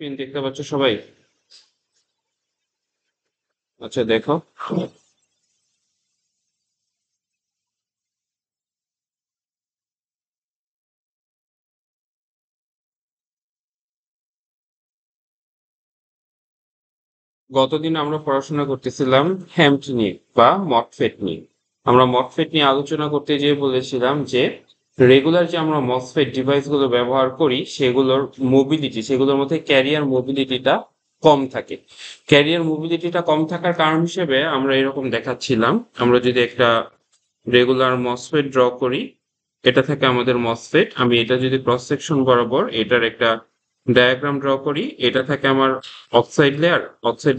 Screen দেখতে পাচ্ছ সবাই? আচ্ছা দেখো। গতদিন আমরা পড়াশোনা করতেছিলাম হ্যাম্পড নিয়ে বা মসফেট নিয়ে। আমরা মসফেট নিয়ে আলোচনা করতে যেয়ে বলেছিলাম যে রেগুলার যে আমরা মসফেট ডিভাইস গুলো ব্যবহার করি সেগুলোর মোবিলিটি, সেগুলোর মধ্যে ক্যারিয়ার মোবিলিটিটা কম থাকে। ক্যারিয়ার মোবিলিটিটা কম থাকার কারণ হিসেবে আমরা এরকম দেখাচ্ছিলাম। আমরা যদি একটা রেগুলার মসফেট ড্র করি, এটা থেকে আমাদের মসফেট, আমি এটা যদি ক্রস সেকশন বরাবর এটার একটা ডায়াগ্রাম ড্র করি, এটা থাকে আমার অক্সাইড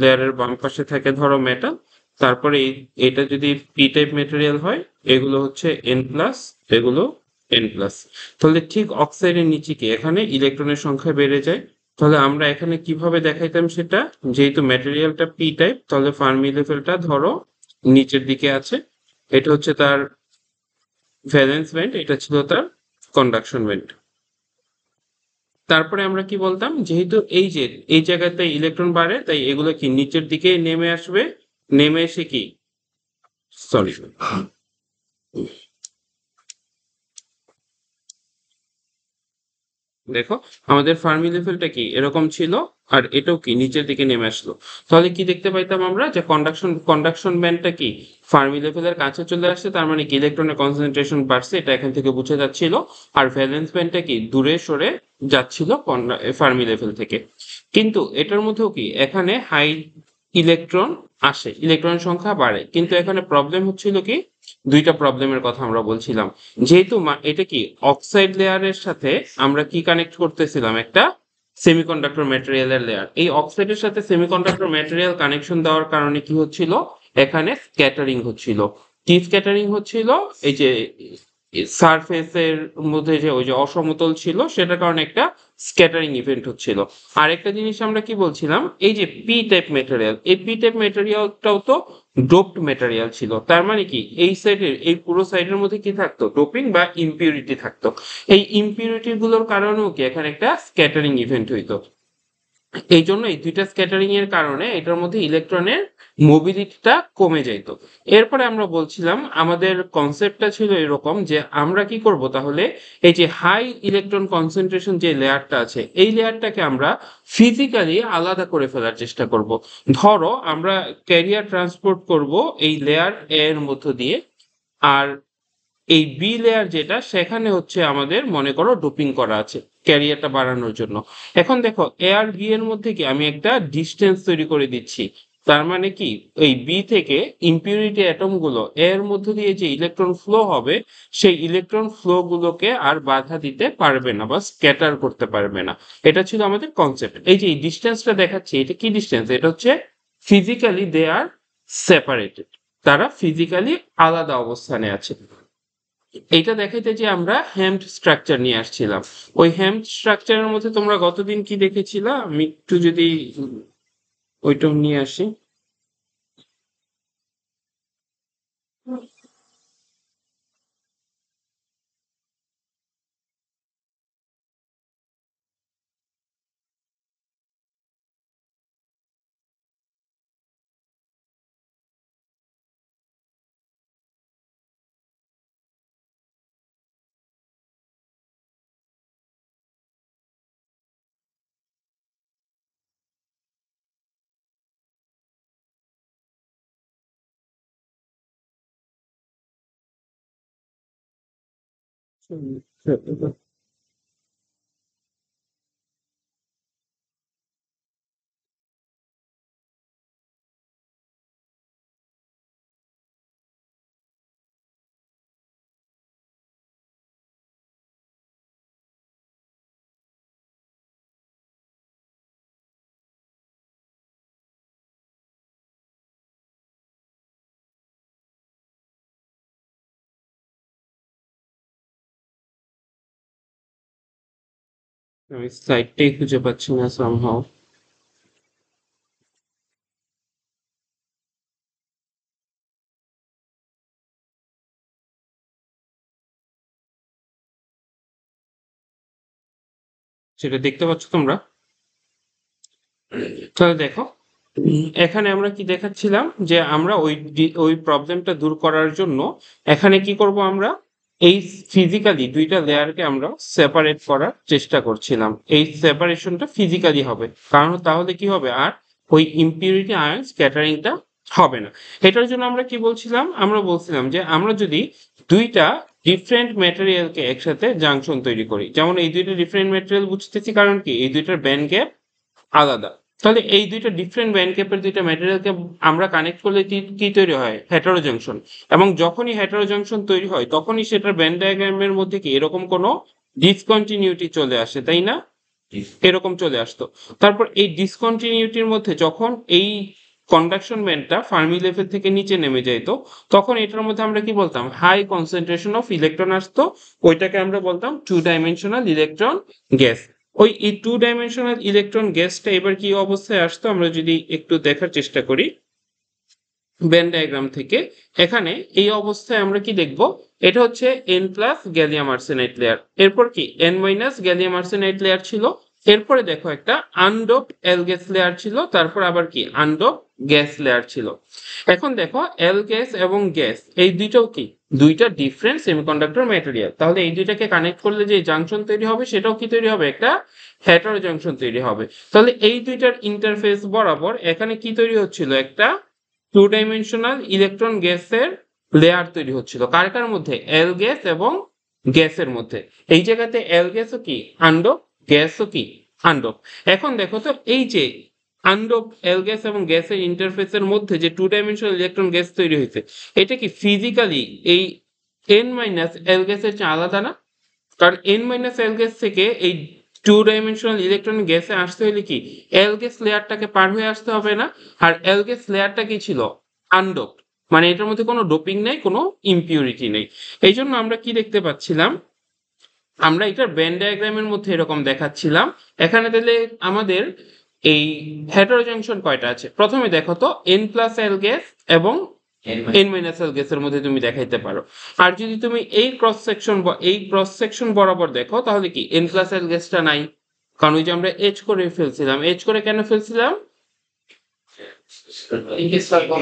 লেয়ারের বাম পাশে থাকে ধরো মেটাল। তারপরে এটা যদি পি টাইপ মেটেরিয়াল হয়, এগুলো হচ্ছে এন প্লাস, এগুলো এন প্লাস। তাহলে ঠিক অক্সাইডের নিচে কি এখানে ইলেকট্রনের সংখ্যা বেড়ে যায়। তাহলে আমরা এখানে কিভাবে দেখাইতাম সেটা, যেহেতু ম্যাটেরিয়ালটা পি টাইপ, তাহলে ফার্মি লেভেলটা ধরো নিচের দিকে আছে। এটা হচ্ছে তার ভ্যালেন্স ব্যান্ড, এটা ছিল তার কন্ডাকশন ব্যান্ড। তারপরে আমরা কি বলতাম, যেহেতু এই যে এই জায়গাতে ইলেকট্রন বাড়ে, তাই এগুলো কি নিচের দিকে নেমে আসবে। নেমে এসে কি, সরি, দেখো আমাদের ফার্মি লেভেলটা কি এরকম ছিল, আর এটাও কি নিচের দিকে নেমে আসলো। তাহলে কি দেখতে পাইতাম আমরা, যে কন্ডাকশন ব্যান্ডটা কি ফার্মি লেভেলের কাছে চলে আসছে, তার মানে কি ইলেকট্রনের কনসেন্ট্রেশন বাড়ছে, এটা এখান থেকে বোঝা যাচ্ছিল। আর ভ্যালেন্স ব্যান্ডটা কি দূরে সরে যাচ্ছিল ফার্মি লেভেল থেকে। কিন্তু এটার মধ্যেও কি এখানে হাই ইলেকট্রন আসে, ইলেকট্রনের সংখ্যা বাড়ে, কিন্তু এখানে প্রবলেম হচ্ছিল কি, দুইটা প্রবলেমের কথা আমরা বলছিলাম। যেহেতু এটা কি অক্সাইড লেয়ারের সাথে আমরা কি কানেক্ট করতেছিলাম, একটা সেমিকন্ডাক্টর ম্যাটেরিয়ালের লেয়ার। এই অক্সাইডের সাথে সেমিকন্ডাক্টর ম্যাটেরিয়াল কানেকশন দেওয়ার কারণে কি হচ্ছিল, এখানে স্ক্যাটারিং হচ্ছিল। কি স্ক্যাটারিং হচ্ছিল, এই যে সারফেসের মধ্যে যে ওই যে অসমতল ছিল, সেটার কারণে একটা স্ক্যাটারিং ইভেন্ট হচ্ছিল। আর একটা জিনিস আমরা কি বলছিলাম, এই যে পি টাইপ মেটেরিয়াল, এই পি টাইপ মেটেরিয়ালটাও তো ডোপড মেটেরিয়াল ছিল। তার মানে কি এই সাইডের, এই পুরো সাইডের মধ্যে কি থাকতো, ডোপিং বা ইমপিউরিটি থাকতো। এই ইমপিউরিটি গুলোর কারণেও কি এখানে একটা স্ক্যাটারিং ইভেন্ট হইতো। এই জন্য এই দুইটা স্ক্যাটারিং এর কারণে এটার মধ্যে ইলেকট্রনের মোবিলিটিটা কমে যাইত। এরপরে আমরা বলছিলাম আমাদের কনসেপ্টটা ছিল এরকম, যে আমরা কি করব তাহলে, এই যে হাই ইলেকট্রন কনসেন্ট্রেশন যে লেয়ারটা আছে, এই লেয়ারটাকে আমরা ফিজিক্যালি আলাদা করে ফেলার চেষ্টা করব। ধরো আমরা ক্যারিয়ার ট্রান্সপোর্ট করব এই লেয়ার এর মধ্য দিয়ে, আর এই বি লেয়ার যেটা, সেখানে হচ্ছে আমাদের মনে করো ডোপিং করা আছে ক্যারিয়ারটা বাড়ানোর জন্য। এখন দেখো এ আর বি এর মধ্যে কি আমি একটা ডিস্টেন্স তৈরি করে দিচ্ছি। তার মানে কি এই বি থেকে ইম্পিউরিটি অ্যাটম গুলো এর মধ্য দিয়ে যে ইলেকট্রন ফ্লো হবে, সেই ইলেকট্রন ফ্লো গুলোকে আর বাধা দিতে পারবে না বা স্ক্যাটার করতে পারবে না। এটা ছিল আমাদের কনসেপ্ট। এই যে এই ডিস্টেন্সটা দেখাচ্ছি, এটা কি ডিস্টেন্স, এটা হচ্ছে ফিজিক্যালি দে আর সেপারেটেড, তারা ফিজিক্যালি আলাদা অবস্থানে আছে। এইটা দেখাইতে যে আমরা হ্যামড স্ট্রাকচার নিয়ে আসছিলাম। ওই হ্যামড স্ট্রাকচারের মধ্যে তোমরা গতদিন কি দেখেছিলা, আমি একটু যদি ওইটাও নিয়ে আসি। আমি সাইডটাই খুঁজে পাচ্ছি না সামহাও। সেটা দেখতে পাচ্ছ তোমরা? তাহলে দেখো এখানে আমরা কি দেখাচ্ছিলাম যে আমরা ওই প্রবলেমটা দূর করার জন্য এখানে কি করব আমরা এই ফিজিক্যালি দুইটা লেয়ারকে আমরা সেপারেট করার চেষ্টা করছিলাম। এই সেপারেশনটা ফিজিক্যালি হবে, কারণ তাহলে কি হবে আর ওই ইম্পিউরিটি আয়ন স্ক্যাটারিংটা হবে না। এটার জন্য আমরা কি বলছিলাম, আমরা বলছিলাম যে আমরা যদি দুইটা ডিফারেন্ট ম্যাটেরিয়ালকে একসাথে জাংশন তৈরি করি, যেমন এই দুইটা ডিফারেন্ট ম্যাটেরিয়াল বুঝতেছি কারণ কি এই দুইটার ব্যান্ড গ্যাপ আলাদা। তাহলে এই দুইটা ডিফারেন্ট ব্যান্ড গ্যাপের দুইটা ম্যাটেরিয়ালকে আমরা কানেক্ট করলে কি তৈরি হয়, হেটারো জাংশন। এবং যখনই হেটারো জাংশন তৈরি হয় তখনই সেটার ব্যান্ড ডায়াগ্রামের মধ্যে কি এরকম কোনো ডিসকন্টিনিউটি চলে আসে, তাই না? এরকম চলে আসতো। তারপর এই ডিসকন্টিনিউটির মধ্যে যখন এই কন্ডাকশন ব্যান্ডটা ফার্মি লেভেল থেকে নিচে নেমে যাইতো, তখন এটার মধ্যে আমরা কি বলতাম, হাই কনসেন্ট্রেশন অফ ইলেকট্রন আসতো। ওইটাকে আমরা বলতাম টু ডাইমেনশনাল ইলেকট্রন গ্যাস। ওই টু ডাইমেনশনাল ইলেকট্রন গ্যাসটা এবার কি অবস্থায় আসতো আমরা যদি একটু দেখার চেষ্টা করি ব্যান্ড ডায়াগ্রাম থেকে। এখানে এই অবস্থায় আমরা কি দেখব, এটা হচ্ছে n plus gallium arsenide layer, এরপর কি n minus gallium arsenide layer ছিল, এরপরে দেখো একটা আনডোপড এল গ্যাস লেয়ার ছিল, তারপর আবার কি আনডোপড গ্যাস লেয়ার ছিল। এখন দেখো এল গ্যাস এবং গ্যাস এই দুইটাও কি দুইটা ডিফারেন্ট সেমিকন্ডাক্টর ম্যাটেরিয়াল। তাহলে এই দুইটাকে কানেক্ট করলে যে জাংশন তৈরি হবে সেটাও কি তৈরি হবে, একটা হেটারো জাংশন তৈরি হবে। তাহলে এই দুইটার ইন্টারফেস বরাবর এখানে কি তৈরি হচ্ছিল, একটা টু ডাইমেনশনাল ইলেকট্রন গ্যাসের লেয়ার তৈরি হচ্ছিল। কার কার মধ্যে, এল গ্যাস এবং গ্যাসের মধ্যে। এই জায়গাতে এল গ্যাসও কি আনডোপ, গ্যাসও কি আনডোপ। এখন দেখো তো এই যে আনডোপ এল গ্যাস এবং গ্যাসের ইন্টারফেসের মধ্যে যে টু ডাইমেনশনাল ইলেকট্রন গ্যাস তৈরি হয়েছে, এটা কি ফিজিক্যালি এই এন মাইনাস এল গ্যাসের চেয়ে আলাদা না? কারণ এন মাইনাস এল গ্যাস থেকে এই টু ডাইমেনশনাল ইলেকট্রন গ্যাসে আসতে হলে কি এল গ্যাস লেয়ারটাকে পার হয়ে আসতে হবে না? আর এল গ্যাস লেয়ারটা কি ছিল, আনডোপড, মানে এটার মধ্যে কোনো ডোপিং নেই, কোনো ইম্পিউরিটি নেই। এই জন্য আমরা কি দেখতে পাচ্ছিলাম, আমরা এটার ব্যান্ড ডায়াগ্রামের মধ্যে এরকম দেখাচ্ছিলাম। এখানে তাহলে আমাদের এই হেটারো জাংশন কয়টা আছে, প্রথমে দেখো তো এন প্লাস এল গ্যাস এবং এন মাইনাস এল গ্যাসের মধ্যে তুমি দেখাইতে পারো। আর যদি তুমি এই ক্রস সেকশন বরাবর দেখো তাহলে কি এন প্লাস এল গ্যাসটা নাই, কারণ ওই যে আমরা এজ করে ফেলছিলাম। এজ করে কেন ফেলছিলাম,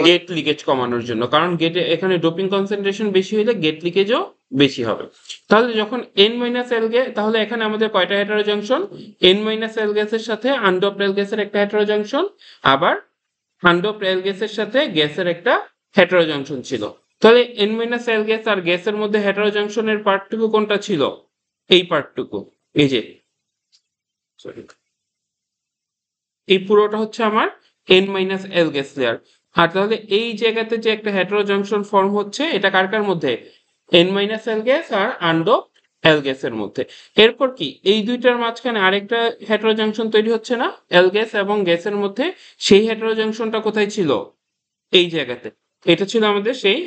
গেট লিকেজ কমানোর জন্য, কারণ গেটে এখানে ডোপিং কনসেন্ট্রেশন বেশি হলে গেট লিকেজও বেশি হবে। তাহলে যখন এন মাইনাস এল গ্যাস, তাহলে এখানে আমাদের কয়টা hetero junction, N minus L গ্যাসের সাথে আনডোপড এল গ্যাসের একটা হেটারো জাংশন, আবার আনডোপড এল গ্যাসের সাথে গ্যাসের একটা হেটারো জাংশন ছিল। তাহলে এন মাইনাস এল গ্যাস আর গ্যাসের মধ্যে হেটারো জাংশনের পার্টটুকু কোনটা ছিল, এই পার্টটুকু, এই যে সরি, এই পুরোটা হচ্ছে আমার N minus L gas layer. আর তাহলে এই জায়গাতে যে একটা হেটারো জাংশন ফর্ম হচ্ছে, এটা কার কার মধ্যে, এন মাইনাস এল গ্যাস আর আনডোপড এল গ্যাসের মধ্যে। এরপর কি এই দুইটার মাঝখানে আরেকটা হেটারো জাংশন তৈরি হচ্ছে না এল গ্যাস এবং গ্যাসের মধ্যে, সেই হেটারো জাংশনটা কোথায় ছিল, এই জায়গাতে। এটা ছিল আমাদের সেই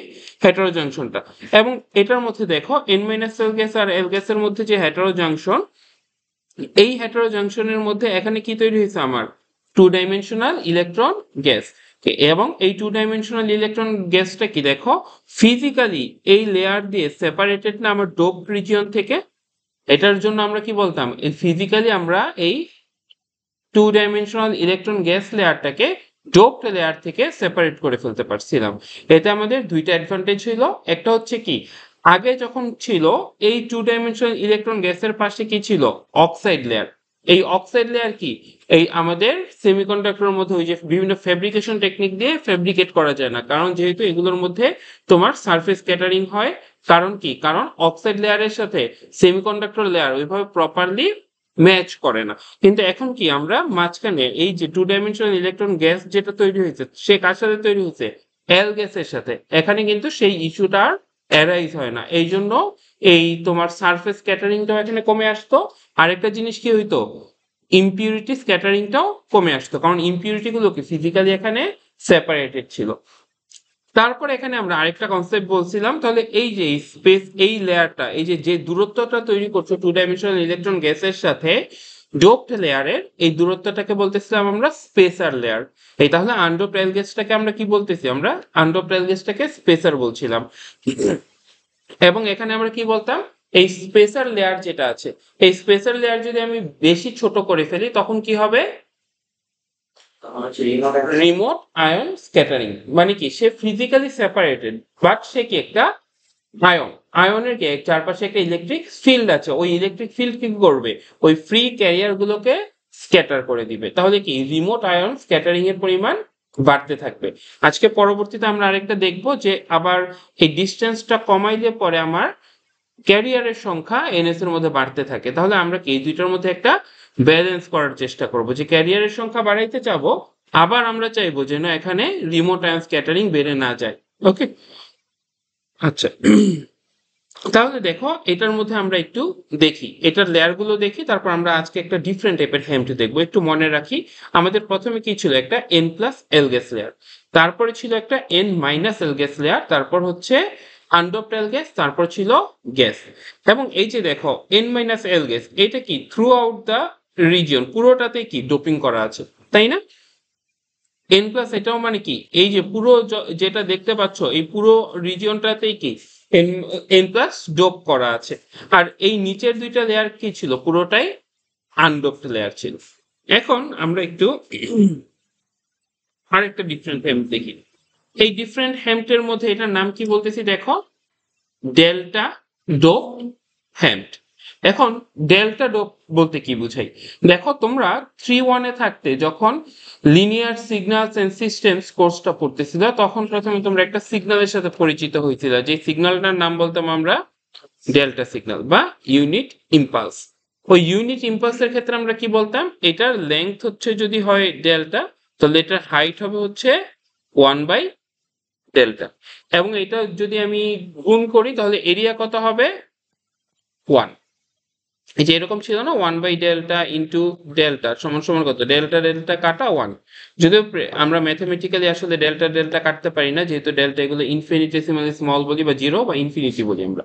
হেটারো জাংশনটা। এবং এটার মধ্যে দেখো এন মাইনাস এল গ্যাস আর এল গ্যাসের মধ্যে যে হেটারো জাংশন, এই হেটারো জাংশনের মধ্যে এখানে কি তৈরি হয়েছে আমার, টু ডাইমেনশনাল ইলেকট্রন গ্যাস। এবং এই টু ডাইমেনশনাল ইলেকট্রন গ্যাসটা কি দেখো ফিজিক্যালি এই লেয়ার দিয়ে সেপারেটেড না আমার ডোপ রিজিয়ন থেকে। এটার জন্য আমরা কি বলতাম, ফিজিক্যালি আমরা এই টু ডাইমেনশনাল ইলেকট্রন গ্যাস লেয়ারটাকে ডোপড লেয়ার থেকে সেপারেট করে ফেলতে পারছিলাম। এতে আমাদের দুইটা অ্যাডভান্টেজ ছিল। একটা হচ্ছে কি, আগে যখন ছিল এই টু ডাইমেনশনাল ইলেকট্রন গ্যাসের পাশে কি ছিল, অক্সাইড লেয়ার। এই অক্সাইড লেয়ার কি এই আমাদের সেমিকন্ডাক্টরের মধ্যে ওই যে বিভিন্ন ফেব্রিকেশন টেকনিক দিয়ে ফেব্রিকেট করা যায় না, কারণ যেহেতু এগুলোর মধ্যে তোমার সারফেস স্ক্যাটারিং হয়। কারণ কি, কারণ অক্সাইড লেয়ারের সাথে সেমিকন্ডাক্টর লেয়ার ওইভাবে প্রপারলি ম্যাচ করে না। কিন্তু এখন কি আমরা মাঝখানে এই যে টু ডাইমেনশনাল ইলেকট্রন গ্যাস যেটা তৈরি হয়েছে, সে কার সাথে তৈরি হয়েছে, এল গ্যাসের সাথে। এখানে কিন্তু সেই ইস্যুটা আর অ্যারাইজ হয় না, এই জন্য এই তোমার সারফেস স্ক্যাটারিংটাও এখানে কমে আসতো। আরেকটা জিনিস কি হইতো, ইম্পিউরিটি স্ক্যাটারিংটাও কমে আসতো, কারণ ইম্পিউরিটি গুলো কি ফিজিক্যালি এখানে সেপারেটেড ছিল। তারপর এখানে আমরা আরেকটা কনসেপ্ট বলছিলাম, তাহলে এই যে স্পেস এই লেয়ারটা, এই যে যে দূরত্বটা তৈরি করছে টু ডাইমেনশনাল ইলেকট্রন গ্যাসের সাথে ডোপড লেয়ারের, এই দূরত্বটাকে বলতেছিলাম আমরা স্পেসার লেয়ার। এই তাহলে আনডোপড এল গ্যাসটাকে আমরা কি বলতেছি, আমরা আনডোপড এল গ্যাসটাকে স্পেসার বলছিলাম। এবং এখানে আমরা কি বলতাম, এই স্পেসার লেয়ার যেটা আছে, এই স্পেসার লেয়ার যদি আমি বেশি ছোট করে ফেলি তখন কি হবে, রিমোট আয়ন স্ক্যাটারিং মানে কি সে ফিজিক্যালি সেপারেটেড বাট সে কি একটা আয়ন আয়নের কি চারপাশে একটা ইলেকট্রিক ফিল্ড আছে ওই ইলেকট্রিক ফিল্ড কি করবে ওই ফ্রি ক্যারিয়ার গুলোকে স্ক্যাটার করে দিবে তাহলে কি রিমোট আয়ন স্ক্যাটারিং এর পরিমাণ বাড়তে থাকবে আজকে পরবর্তীতে আমরা আরেকটা দেখব যে আবার এই ডিস্টেন্সটা কমাইলে পরে আমার ক্যারিয়ারের সংখ্যা এনএস এর মধ্যে বাড়তে থাকে তাহলে আমরা কি এই দুইটার মধ্যে একটা ব্যালেন্স করার চেষ্টা করব যে ক্যারিয়ারের সংখ্যা বাড়াইতে চাবো আবার আমরা চাইবো যেন এখানে রিমোট আয়ন স্ক্যাটারিং বেড়ে না যায় ওকে আচ্ছা তাহলে দেখো এটার মধ্যে আমরা একটু দেখি এটার লেয়ার গুলো দেখি তারপর আমরা আজকে একটা ডিফারেন্ট টাইপের হ্যামট দেখবো একটু মনে রাখি আমাদের প্রথমে কি ছিল একটা N plus L gas layer তারপরে ছিল একটা N minus L gas layer তারপর হচ্ছে আনডোপড এল গ্যাস তারপর ছিল গ্যাস এবং এই যে দেখো এন মাইনাস এল গ্যাস এটা কি থ্রু আউট দ্য রিজিয়ন পুরোটাতে কি ডোপিং করা আছে তাই না এন প্লাস এটাও মানে কি এই যে পুরো যেটা দেখতে পাচ্ছ এই পুরো রিজিয়নটাতেই কি এন এন প্লাস ডোপ করা আছে আর এই নিচের দুইটা লেয়ার কি ছিল পুরোটাই আনডোপড লেয়ার ছিল এখন আমরা একটু আরেকটা ডিফারেন্ট হ্যাম্প দেখি এই ডিফারেন্ট হ্যাম্পের মধ্যে এটার নাম কি বলতেছি দেখো ডেল্টা ডোপ হ্যাম্প এখন ডেল্টা ডোপ বলতে কি বুঝাই দেখো তোমরা 3-1 এ থাকতে যখন লিনিয়ার সিগন্যালস এন্ড সিস্টেমস কোর্সটা পড়তেছিল তখন প্রথমে তোমরা একটা সিগন্যালের সাথে পরিচিত হয়েছিল যে সিগন্যালটার নাম বলতাম আমরা ডেল্টা সিগন্যাল বা ইউনিট ইম্পালস ওই ইউনিট ইম্পালসের ক্ষেত্রে আমরা কি বলতাম এটার লেংথ হচ্ছে যদি হয় ডেল্টা তাহলে এটার হাইট হবে হচ্ছে 1 বাই ডেল্টা এবং এটা যদি আমি গুণ করি তাহলে এরিয়া কত হবে 1 এই যে এরকম ছিল না 1/ডেল্টা ইন্টু ডেল্টা সমান সমান কত ডেল্টা ডেল্টা কাটা 1 যদিও আমরা ম্যাথমেটিক্যালি আসলে ডেল্টা ডেল্টা কাটতে পারি না যেহেতু ডেল্টা এগুলো ইনফিনিটেসিমালি স্মল বলি বা জিরো বা ইনফিনিটি বলি আমরা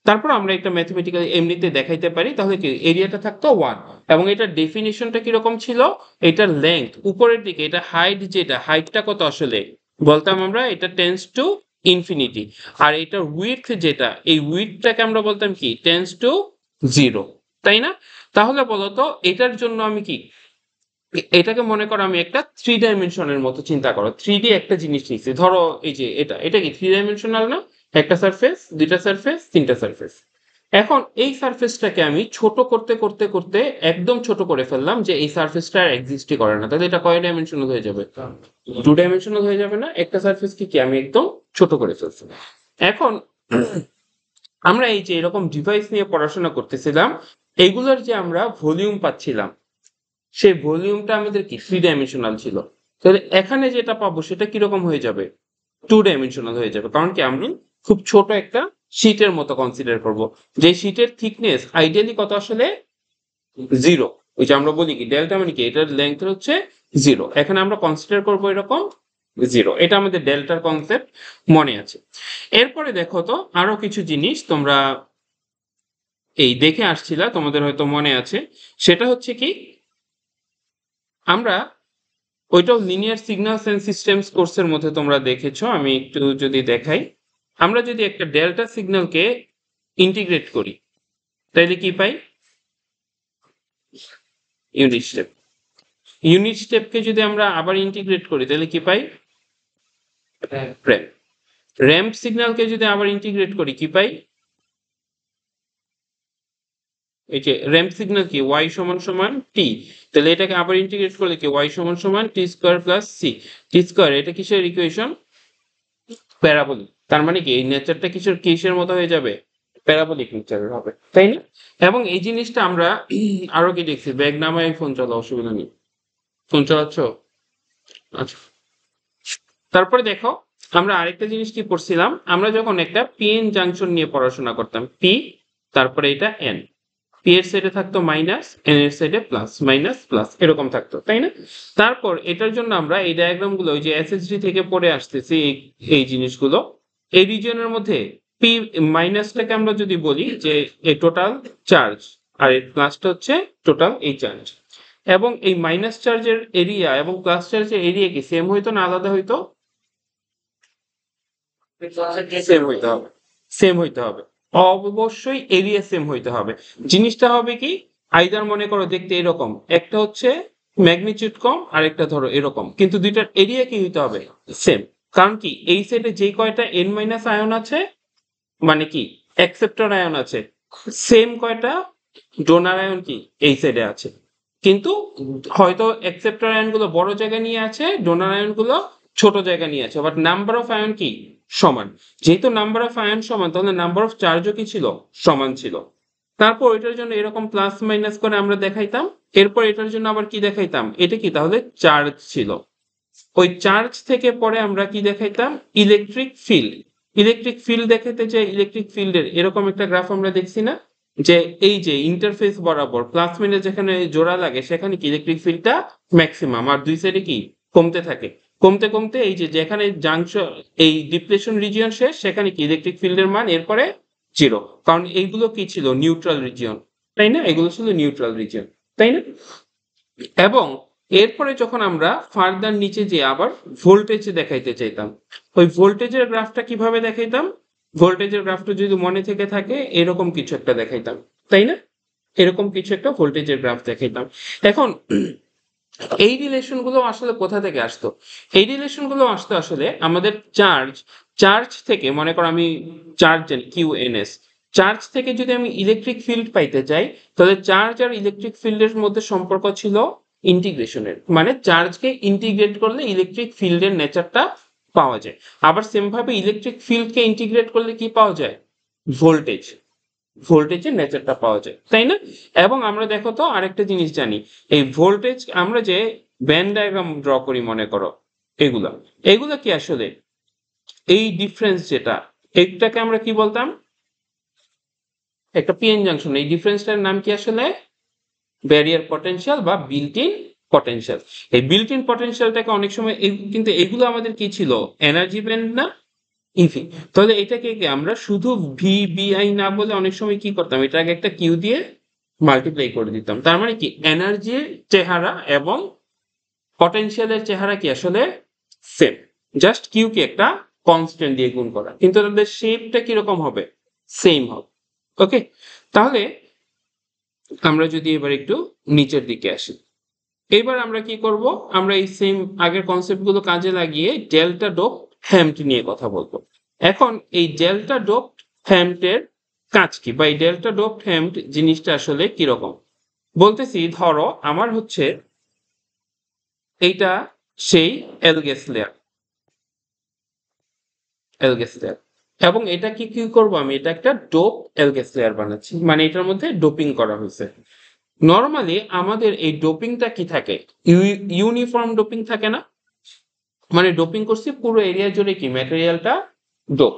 তারপর আমরা একটা ম্যাথমেটিক্যালি এমনিতে দেখাইতে পারি তাহলে কি এরিয়াটা থাকতো 1 এবং এটার ডেফিনিশনটা কিরকম ছিল এটার লেংথ উপরের দিকে এটা হাইট যেটা হাইটটা কত আসলে বলতাম আমরা এটা টেন্স টু ইনফিনিটি আর এটার উইডথ যেটা এই উইডথটাকে আমরা বলতাম কি টেন্স টু 0 তাই না তাহলে বলতো এটার জন্য আমি কি এটাকে মনে করো আমি একটা 3 ডাইমেনশনের মতো চিন্তা করো 3D একটা জিনিস নিচ্ছি ধরো এই যে এটা কি 3 ডাইমেনশনাল না একটা সারফেস দুইটা সারফেস তিনটা সারফেস এখন এই সারফেসটাকে আমি ছোট করতে করতে করতে একদম ছোট করে ফেললাম যে এই সারফেসটা আর এক্সিস্টই করে না তাহলে এটা কয় ডাইমেনশনাল হয়ে যাবে 2 ডাইমেনশনাল হয়ে যাবে না একটা সারফেসকে কি আমি একদম ছোট করে ফেলছি এখন আমরা এই যে এরকম ডিভাইস নিয়ে পড়াশোনা করতেছিলাম এগুলোর যে আমরা ভলিউম পাচ্ছিলাম সেই ভলিউমটা আমাদের কি 3 ডাইমেনশনাল ছিল তাহলে এখানে যেটা পাবো সেটা কিরকম হয়ে যাবে 2 ডাইমেনশনাল হয়ে যাবে কারণ কি আমরা খুব ছোট একটা শীটের মতো কনসিডার করব যে শীটের থিকনেস আইডিয়ালি কত আসলে 0 ওই যে আমরা বলি কি ডেল্টা মানে কি এটার লেংথ হচ্ছে 0 এখানে আমরা কনসিডার করব এরকম 0 এটা আমাদের ডেল্টার কনসেপ্ট মনে আছে এরপরে দেখো তো আরো কিছু জিনিস তোমরা এই দেখে আসছিলা তোমাদের হয়তো মনে আছে সেটা হচ্ছে কি আমরা ওইটাও লিনিয়ার সিগন্যালস এন্ড সিস্টেমস কোর্সের মধ্যে তোমরা দেখেছো আমি একটু যদি দেখাই আমরা যদি একটা ডেল্টা সিগন্যালকে ইন্টিগ্রেট করি তাহলে কি পাই ইউনিট স্টেপ ইউনিট স্টেপকে যদি আমরা আবার ইন্টিগ্রেট করি তাহলে কি পাই র্যাম্প র্যাম্প সিগন্যালকে যদি আবার ইন্টিগ্রেট করি কি পাই এই যে র্যাম্প সিগন্যাল কি y সমান সমান t তাহলে এটাকে আবার ইন্টিগ্রেট করলে কি y সমান সমান t square plus c t square এটা কিসের ইকুয়েশন প্যারাবোলিক তার মানে কি এই নেচারটা কিসের মতো হয়ে যাবে প্যারাবোলিক নেচারের হবে তাই না এবং এই জিনিসটা আমরা আরো কি দেখছি ব্যাগ নামায় ফোন চালা অসুবিধা নেই ফোন চালাচ্ছ আচ্ছা তারপরে দেখো আমরা আরেকটা জিনিস কি পড়ছিলাম আমরা যখন একটা পিএন জাংশন নিয়ে পড়াশোনা করতাম পি তারপরে এটা এন পি এর সাইডে থাকতো মাইনাস এন এর সাইডে প্লাস মাইনাস প্লাস এরকম থাকতো তাই না তারপর এটার জন্য আমরা এই ডায়াগ্রাম গুলো ওই যে এসএসডি থেকে পড়ে আসতেছি এই জিনিসগুলো এই রিজিয়নের মধ্যে পি মাইনাসটাকে আমরা যদি বলি যে এই টোটাল চার্জ আর এই প্লাসটা হচ্ছে টোটাল এই চার্জ এবং এই মাইনাস চার্জের এরিয়া এবং প্লাস চার্জের এরিয়া কি সেম হইতো না আলাদা হইতো সেম হইতে হবে সেম হইতে হবে অবশ্যই এরিয়া সেম হইতে হবে জিনিসটা হবে কি আইদার মনে করো দেখতে এরকম একটা হচ্ছে ম্যাগনিটিউড কম, আরেকটা ধরো এরকম, কিন্তু দুইটার এরিয়া কি হইতে হবে? সেম। কারণ কি এই সেটে যে কয়টা n মাইনাস আয়ন আছে, মানে কি অ্যাকসেপ্টর আয়ন আছে, সেম কয়টা ডোনার আয়ন কি এই সাইডে আছে। কিন্তু হয়তো অ্যাকসেপ্টর আয়ন গুলো বড় জায়গা নিয়ে আছে, ডোনার আয়ন গুলো ছোট জায়গা নিয়ে আছে, বাট নাম্বার অফ আয়ন কি সমান। যেহেতু নাম্বার অফ আয়ন সমান, তাহলে নাম্বার অফ চার্জও কি ছিল? সমান ছিল। তারপর এটার জন্য এরকম প্লাস মাইনাস করে আমরা দেখাইতাম। এরপর এটার জন্য আবার কি দেখাইতাম? এটা কি তাহলে চার্জ ছিল। ওই চার্জ থেকে পরে আমরা কি দেখাইতাম? Electric field. ইলেকট্রিক ফিল্ড দেখাইতে চাই, ইলেকট্রিক ফিল্ডের এরকম একটা গ্রাফ আমরা দেখছি না, যে এই যে ইন্টারফেস বরাবর প্লাস মাইনাস যেখানে জোড়া লাগে সেখানে কি ইলেকট্রিক ফিল্ডটা ম্যাক্সিমাম, আর দুই সাইডে কি কমতে থাকে। কমতে কমতে এই যে যেখানে জাংশন, এই ডিপ্লেশন রিজিয়ন শেষ, সেখানে কি ইলেকট্রিক ফিল্ডের মান এরপরে জিরো। কারণ এইগুলো কি ছিল? নিউট্রাল রিজিয়ন, তাই না? এগুলো ছিল নিউট্রাল রিজিয়ন, তাই না? এবং এরপরে যখন আমরা ফার্দার নিচে যে আবার ভোল্টেজ দেখাইতে চাইতাম, ওই ভোল্টেজের গ্রাফটা কিভাবে দেখাইতাম? ভোল্টেজের গ্রাফটা যদি মনে থেকে থাকে এরকম কিছু একটা দেখাইতাম, তাই না? এরকম কিছু একটা ভোল্টেজের গ্রাফ দেখাইতাম। এখন এই রিলেশন গুলো আসলে কোথা থেকে আসতো? এই রিলেশন গুলো আসতো আসলে আমাদের চার্জ, চার্জ থেকে, মনে করো আমি চার্জ জানি কিউ এন এস, চার্জ থেকে যদি আমি ইলেকট্রিক ফিল্ড পাইতে চাই, তাহলে চার্জ আর ইলেকট্রিক ফিল্ডের মধ্যে সম্পর্ক ছিল ইন্টিগ্রেশনের, মানে চার্জকে ইন্টিগ্রেট করলে ইলেকট্রিক ফিল্ডের নেচারটা পাওয়া যায়। আবার সেম ভাবে ইলেকট্রিক ফিল্ডকে ইন্টিগ্রেট করলে কি পাওয়া যায়? ভোল্টেজ, ভোল্টেজের নেচারটা পাওয়া যায়, তাই না? এবং আমরা দেখো তো আরেকটা জিনিস জানি, এই ভোল্টেজ আমরা যে ব্যান্ড ডায়াগ্রাম ড্র করি মনে করো, এগুলা এগুলা কি আসলে এই ডিফারেন্স যেটা, এইটাকে আমরা কি বলতাম? একটা পিএন জাংশন, এই ডিফারেন্সটার নাম কি আসলে? ব্যারিয়ার পটেনশিয়াল বা বিল্ট ইন পটেনশিয়াল। এই বিল্ট ইন পটেনশিয়ালটাকে অনেক সময় কিন্তু এগুলো আমাদের কি ছিল? এনার্জি ব্যান্ড না, ইভি। তাহলে এটাকে কি আমরা শুধু ভিবিআই না বলে অনেক সময় কি করতাম? এটাকে একটা কিউ দিয়ে মাল্টিপ্লাই করে দিতাম। তার মানে কি এনার্জির চেহারা এবং পটেনশিয়ালের চেহারা কি আসলে সেম, জাস্ট কিউ কে একটা কনস্ট্যান্ট দিয়ে গুণ করা, কিন্তু তাদের শেপটা কিরকম হবে? সেম হবে। ওকে, তাহলে আমরা যদি এবার একটু নিচের দিকে আসি, এবার আমরা কি করব? আমরা এই সেম আগের কনসেপ্ট গুলো কাজে লাগিয়ে ডেল্টা ডোপ হ্যাম্ট নিয়ে কথা বলবো। এখন এই ডেল্টা ডোপ হ্যাম্পটের কাজ কি, বা এই ডেল্টা ডোপ হ্যাম্পট জিনিসটা আসলে কিরকম? বলতেছি, ধরো আমার হচ্ছে এইটা সেই এলগেস লেয়ার, এলগেস লেয়ার, এবং এটা কি কি করব আমি? এটা একটা ডোপ এলগেস লেয়ার বানাচ্ছি, মানে এটার মধ্যে ডোপিং করা হয়েছে। নর্মালি আমাদের এই ডোপিংটা কি থাকে? ইউনিফর্ম ডোপিং থাকে না, মানে ডোপিং করছি পুরো এরিয়া জুড়ে কি ম্যাটেরিয়ালটা ডোপ,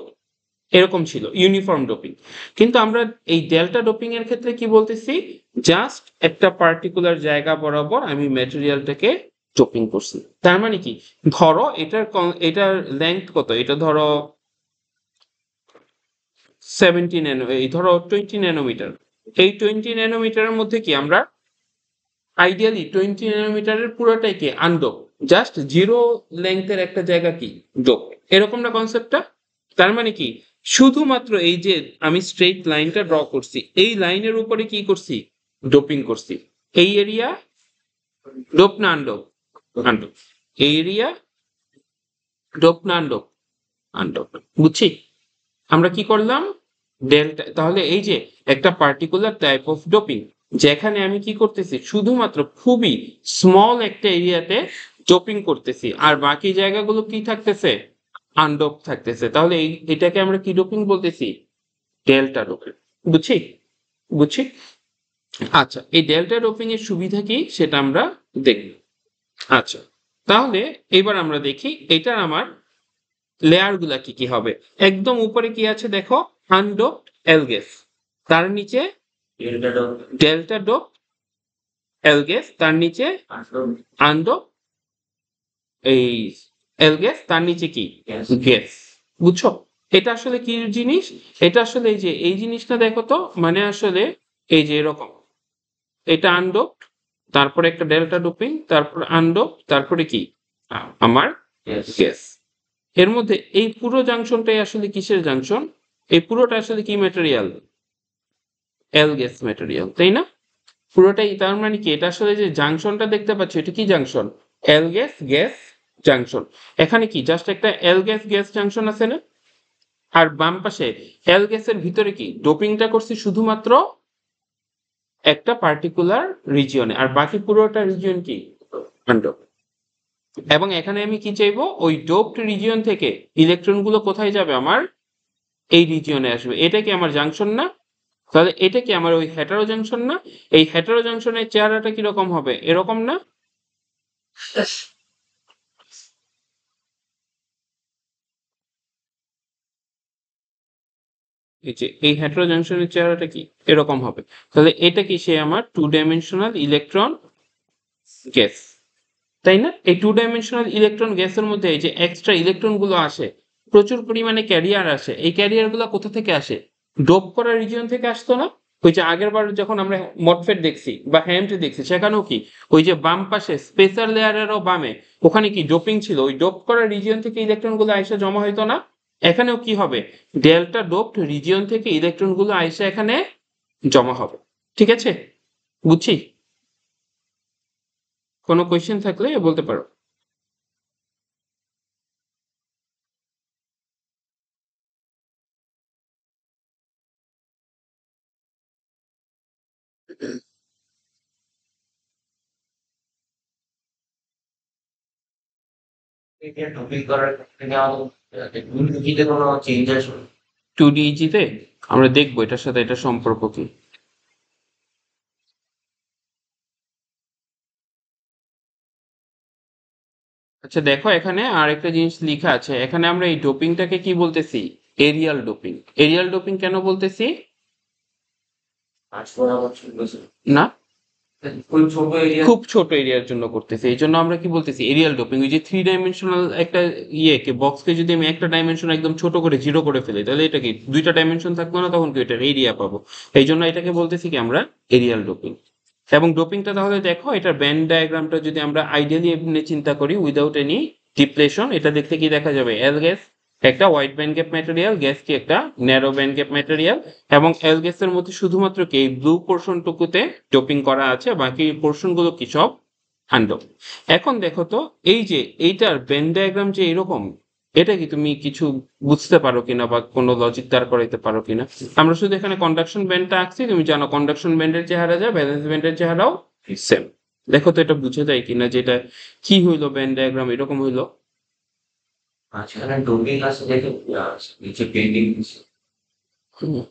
এরকম ছিল ইউনিফর্ম ডোপিং। কিন্তু আমরা এই ডেল্টা ডোপিং এর ক্ষেত্রে কি বলতেছি? জাস্ট একটা পার্টিকুলার জায়গা বরাবর আমি ম্যাটেরিয়ালটাকে ডোপিং করছি। তার মানে কি, ধরো এটার লেন্থ কত? এটা ধরো 70 ন্যানো, এই ধরো 20 ন্যানোমিটার। এই 20 ন্যানোমিটারের মধ্যে কি আমরা আইডিয়ালি 20 ন্যানোমিটারের পুরোটাই কি আনডোপ, জাস্ট জিরো লেংথের একটা জায়গা কি ডোপ, এরকম না কনসেপ্টটা? তার মানে কি শুধুমাত্র এই যে আমি স্ট্রেট লাইনটা ড্র করছি, এই লাইনের উপরে কি করছি? ডোপিং করছি। এই এরিয়া ডোপ না আনডোপ? আনডোপ। এই এরিয়া ডোপ না আনডোপ? আনডোপ। বুঝছি? আমরা কি করলাম? ডেল্টা, তাহলে এই যে একটা পার্টিকুলার টাইপ অফ ডোপিং, যেখানে আমি কি করতেছি? শুধুমাত্র খুবই স্মল একটা এরিয়াতে ডোপিং করতেছি, আর বাকি জায়গাগুলো কি থাকতেছে? আনডোপ থাকতেছে। তাহলে এটাকে আমরা কি ডোপিং বলতেছি? Delta doping. বুঝছি? বুঝছি। আচ্ছা, এই ডেল্টা ডোপিং এর সুবিধা কি সেটা আমরা দেখব। আচ্ছা, তাহলে এবার আমরা দেখি এটার আমার লেয়ার গুলা কি কি হবে। একদম উপরে কি আছে দেখো? আনডোপড এলগেস, তার নিচে ডেল্টা ডোপ এলগেস, তার নিচে আনডোপ এই এলগেস, তার নিচে কি গ্যাস। বুঝছো? এটা আসলে কি জিনিস? এটা আসলে এই যে এই জিনিসটা দেখো তো, মানে আসলে এই যে এরকম, এটা আনডোপ, তারপরে একটা ডেল্টা ডোপিং, তারপর আনডোপ, তারপরে কি আমার গ্যাস। এর মধ্যে এই পুরো জাংশনটাই আসলে কিসের জাংশন? এই পুরোটা আসলে কি ম্যাটেরিয়াল? এল গ্যাস ম্যাটেরিয়াল, তাই না? পুরোটাই, তার মানে কি এটা আসলে যে জাংশনটা দেখতে পাচ্ছ এটা কি জাংশন? এল গ্যাস গ্যাস জাংশন। এখানে কি জাস্ট একটা এল গ্যাস গ্যাস জাংশন আছে না? আর বাম পাশে এল গ্যাসের ভিতরে কি ডোপিংটা করছি শুধুমাত্র একটা পার্টিকুলার রিজিয়নে, আর বাকি পুরোটা রিজিয়ন কি আনডোপ। এবং এখানে আমি কি চাইবো, ওই ডোপড রিজিয়ন থেকে ইলেকট্রন গুলো কোথায় যাবে, আমার এই রিজিয়নে আসবে। এটা কি আমার জাংশন না? তাহলে এটা কি আমার ওই হেটারো জাংশন না? এই হেটারো জাংশনের চেহারাটা কিরকম হবে, এরকম না? এই যে এই হেটারো জাংশনের চেহারাটা কি এরকম হবে। তাহলে এটা কি সে আমার টু ডাইমেনশনাল ইলেকট্রন গ্যাস, তাই না? এই টু ডাইমেনশনাল ইলেকট্রন গ্যাসের মধ্যে এই যে এক্সট্রা ইলেকট্রন গুলো আসে, প্রচুর পরিমাণে ক্যারিয়ার আসে। এই ক্যারিয়ার গুলো কোথা থেকে আসে? ডোপ করা রিজিয়ন থেকে আসতো না? ওই যে আগের বার যখন আমরা মটফেট দেখছি বা হ্যামট দেখছি, সেখানেও কি ওই যে বাম পাশে স্পেসার লেয়ারেরও বামে ওখানে কি ডোপিং ছিল, ওই ডোপ করা রিজিয়ন থেকে ইলেকট্রন গুলো আইসা জমা হইতো না? এখানেও কি হবে, ডেল্টা ডোপড রিজিয়ন থেকে ইলেকট্রন গুলো আইসা এখানে জমা হবে। ঠিক আছে, বুঝছি। কোনো কোয়েশ্চেন থাকলে বলতে পারো। এটা ডুবি করার থেকে আমাদের ইউনিটিতে কোনো চেঞ্জ আসবে? 2DEG তে আমরা দেখবো এটার সাথে এটা সম্পর্ক কি। আচ্ছা দেখো, এখানে আর একটা জিনিস লেখা আছে, এখানে আমরা এই ডোপিংটাকে কি বলতেছি, এরিয়াল ডোপিং। এরিয়াল ডোপিং কেন বলতেছি? আসলে আমার শুনতেছে না, খুব ছোট এরিয়া। খুব ছোট এরিয়ার জন্য করতেছি, এই জন্য আমরা কি বলতেছি এরিয়াল ডোপিং। ওই যে থ্রি ডাইমেনশনাল একটা ইয়েকে বক্সকে যদি আমি একটা ডাইমেনশন একদম ছোট করে জিরো করে ফেলি, তাহলে এটা কি দুইটা ডাইমেনশন থাকবো না, তখন কি এটার এরিয়া পাবো। এই জন্য এটাকে বলতেছি কি আমরা এরিয়াল ডোপিং। এবং ডোপিংটা তাহলে দেখো, এটার ব্যান্ড ডায়াগ্রামটা যদি আমরা আইডিয়ালি এমনি চিন্তা করি উইদাউট এনি ডিপ্লেশন, এটা দেখতে কি দেখা যাবে, এল গ্যাস একটা white band gap material, gas কি একটা ন্যারো ব্যান্ড গ্যাপ ম্যাটেরিয়াল। এবং এল গ্যাসের মধ্যে শুধুমাত্র কি এই ব্লু পোর্শনটুকুতে ডোপিং করা আছে, বাকি পোর্শন গুলো কি সব আনডোপ। এখন দেখো তো, এই যে এইটার ব্যান্ড ডায়াগ্রাম যে এরকম, এটা কি তুমি কিছু বুঝতে পারো কিনা বা কোনো লজিক দাঁড় করাইতে পারো কিনা? আমরা শুধু এখানে কন্ডাকশন ব্যান্ডটা আঁকছি, তুমি জানো কন্ডাকশন ব্যান্ডের চেহারা যা, ভ্যালেন্স ব্যান্ডের চেহারাও সেম। দেখো তো এটা বুঝে যায় কিনা, যেটা কি হইলো ব্যান্ড ডায়াগ্রাম এরকম হইলো। মাঝখানে ডুবি আছে দেখে নিচে পেন্টিং হুম,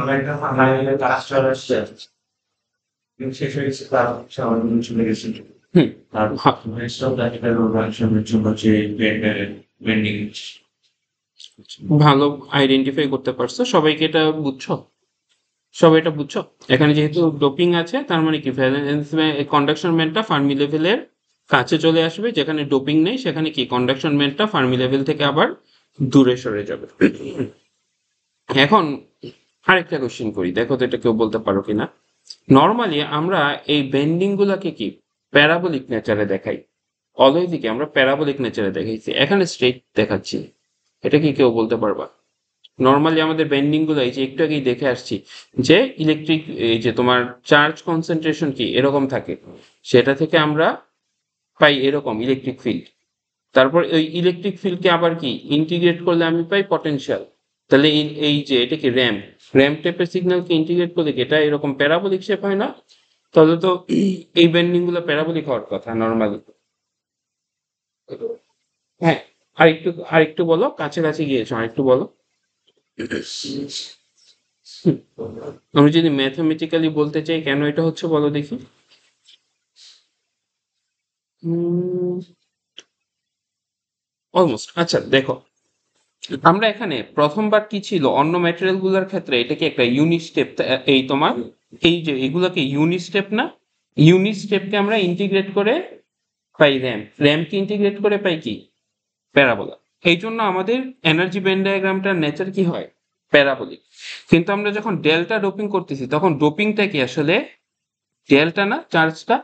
অনেকটা হাইওয়ে কাজ চলে আসছে শেষ হয়ে গেছে, তার হচ্ছে আমার মনে চলে গেছে। হুম, আর হা- রেস্ট অফ দ্যাট এর জন্য যে পেন্ডিং। ভালো আইডেন্টিফাই করতে পারছো, সবাইকে এটা বুঝছো, সবাই এটা বুঝছো। এখানে যেহেতু ডোপিং আছে, তার মানে কি ভ্যালেন্স কন্ডাকশন ব্যান্ডটা ফার্মি লেভেলের কাছে চলে আসবে, যেখানে ডোপিং নেই সেখানে কি কন্ডাকশন ব্যান্ডটা ফার্মি লেভেল থেকে আবার দূরে সরে যাবে। এখন আরেকটা কোশ্চেন করি, দেখো তো এটা কেউ বলতে পারো কিনা। নর্মালি আমরা এই বেন্ডিং গুলাকে কি প্যারাবোলিক নেচারে দেখাই, অলওয়েজই কি আমরা প্যারাবোলিক নেচারে দেখাইছি, এখানে স্ট্রেট দেখাচ্ছি, এটা কি কেউ বলতে পারবা? নর্মালি আমাদের বেন্ডিং গুলো এই যে একটু আগেই দেখে আসছি, যে ইলেকট্রিক এই যে তোমার চার্জ কনসেন্ট্রেশন কি এরকম থাকে, সেটা থেকে আমরা পাই এরকম ইলেকট্রিক ফিল্ড। তারপর ওই ইলেকট্রিক ফিল্ডকে আবার কি ইন্টিগ্রেট করলে আমি পাই পটেনশিয়াল। তাহলে এই যে এটা কি র্যাম্প, র্যাম্প টাইপের সিগন্যালকে ইন্টিগ্রেট করলে কি এটা এরকম প্যারাবোলিক শেপ হয় না? তাহলে তো এই বেন্ডিং গুলো প্যারাবোলিক হওয়ার কথা নর্মালি। হ্যাঁ, আরেকটু বলো, কাছাকাছি গিয়েছো, আরেকটু বলো। হুম, আমি যদি ম্যাথমেটিক্যালি বলতে চাই কেন এটা হচ্ছে বলো দেখি। অলমোস্ট, আচ্ছা দেখো, আমরা এখানে প্রথমবার কি ছিল অন্য ম্যাটেরিয়াল গুলোর ক্ষেত্রে, এটা কি একটা ইউনিট স্টেপ, এই তোমার এই যে এগুলোকে ইউনিট স্টেপ না, ইউনিট স্টেপকে আমরা ইন্টিগ্রেট করে পাই র্যাম্প, র্যাম্পকে ইন্টিগ্রেট করে পাই কি প্যারাবোলা। এই জন্য আমাদের এনার্জি ব্যান্ড ডায়াগ্রামটার নেচার কি হয়, প্যারাবোলিক। কিন্তু আমরা যখন ডেল্টা ডোপিং করতেছি, তখন ডোপিংটা কি আসলে ডেল্টা না, চার্জটা।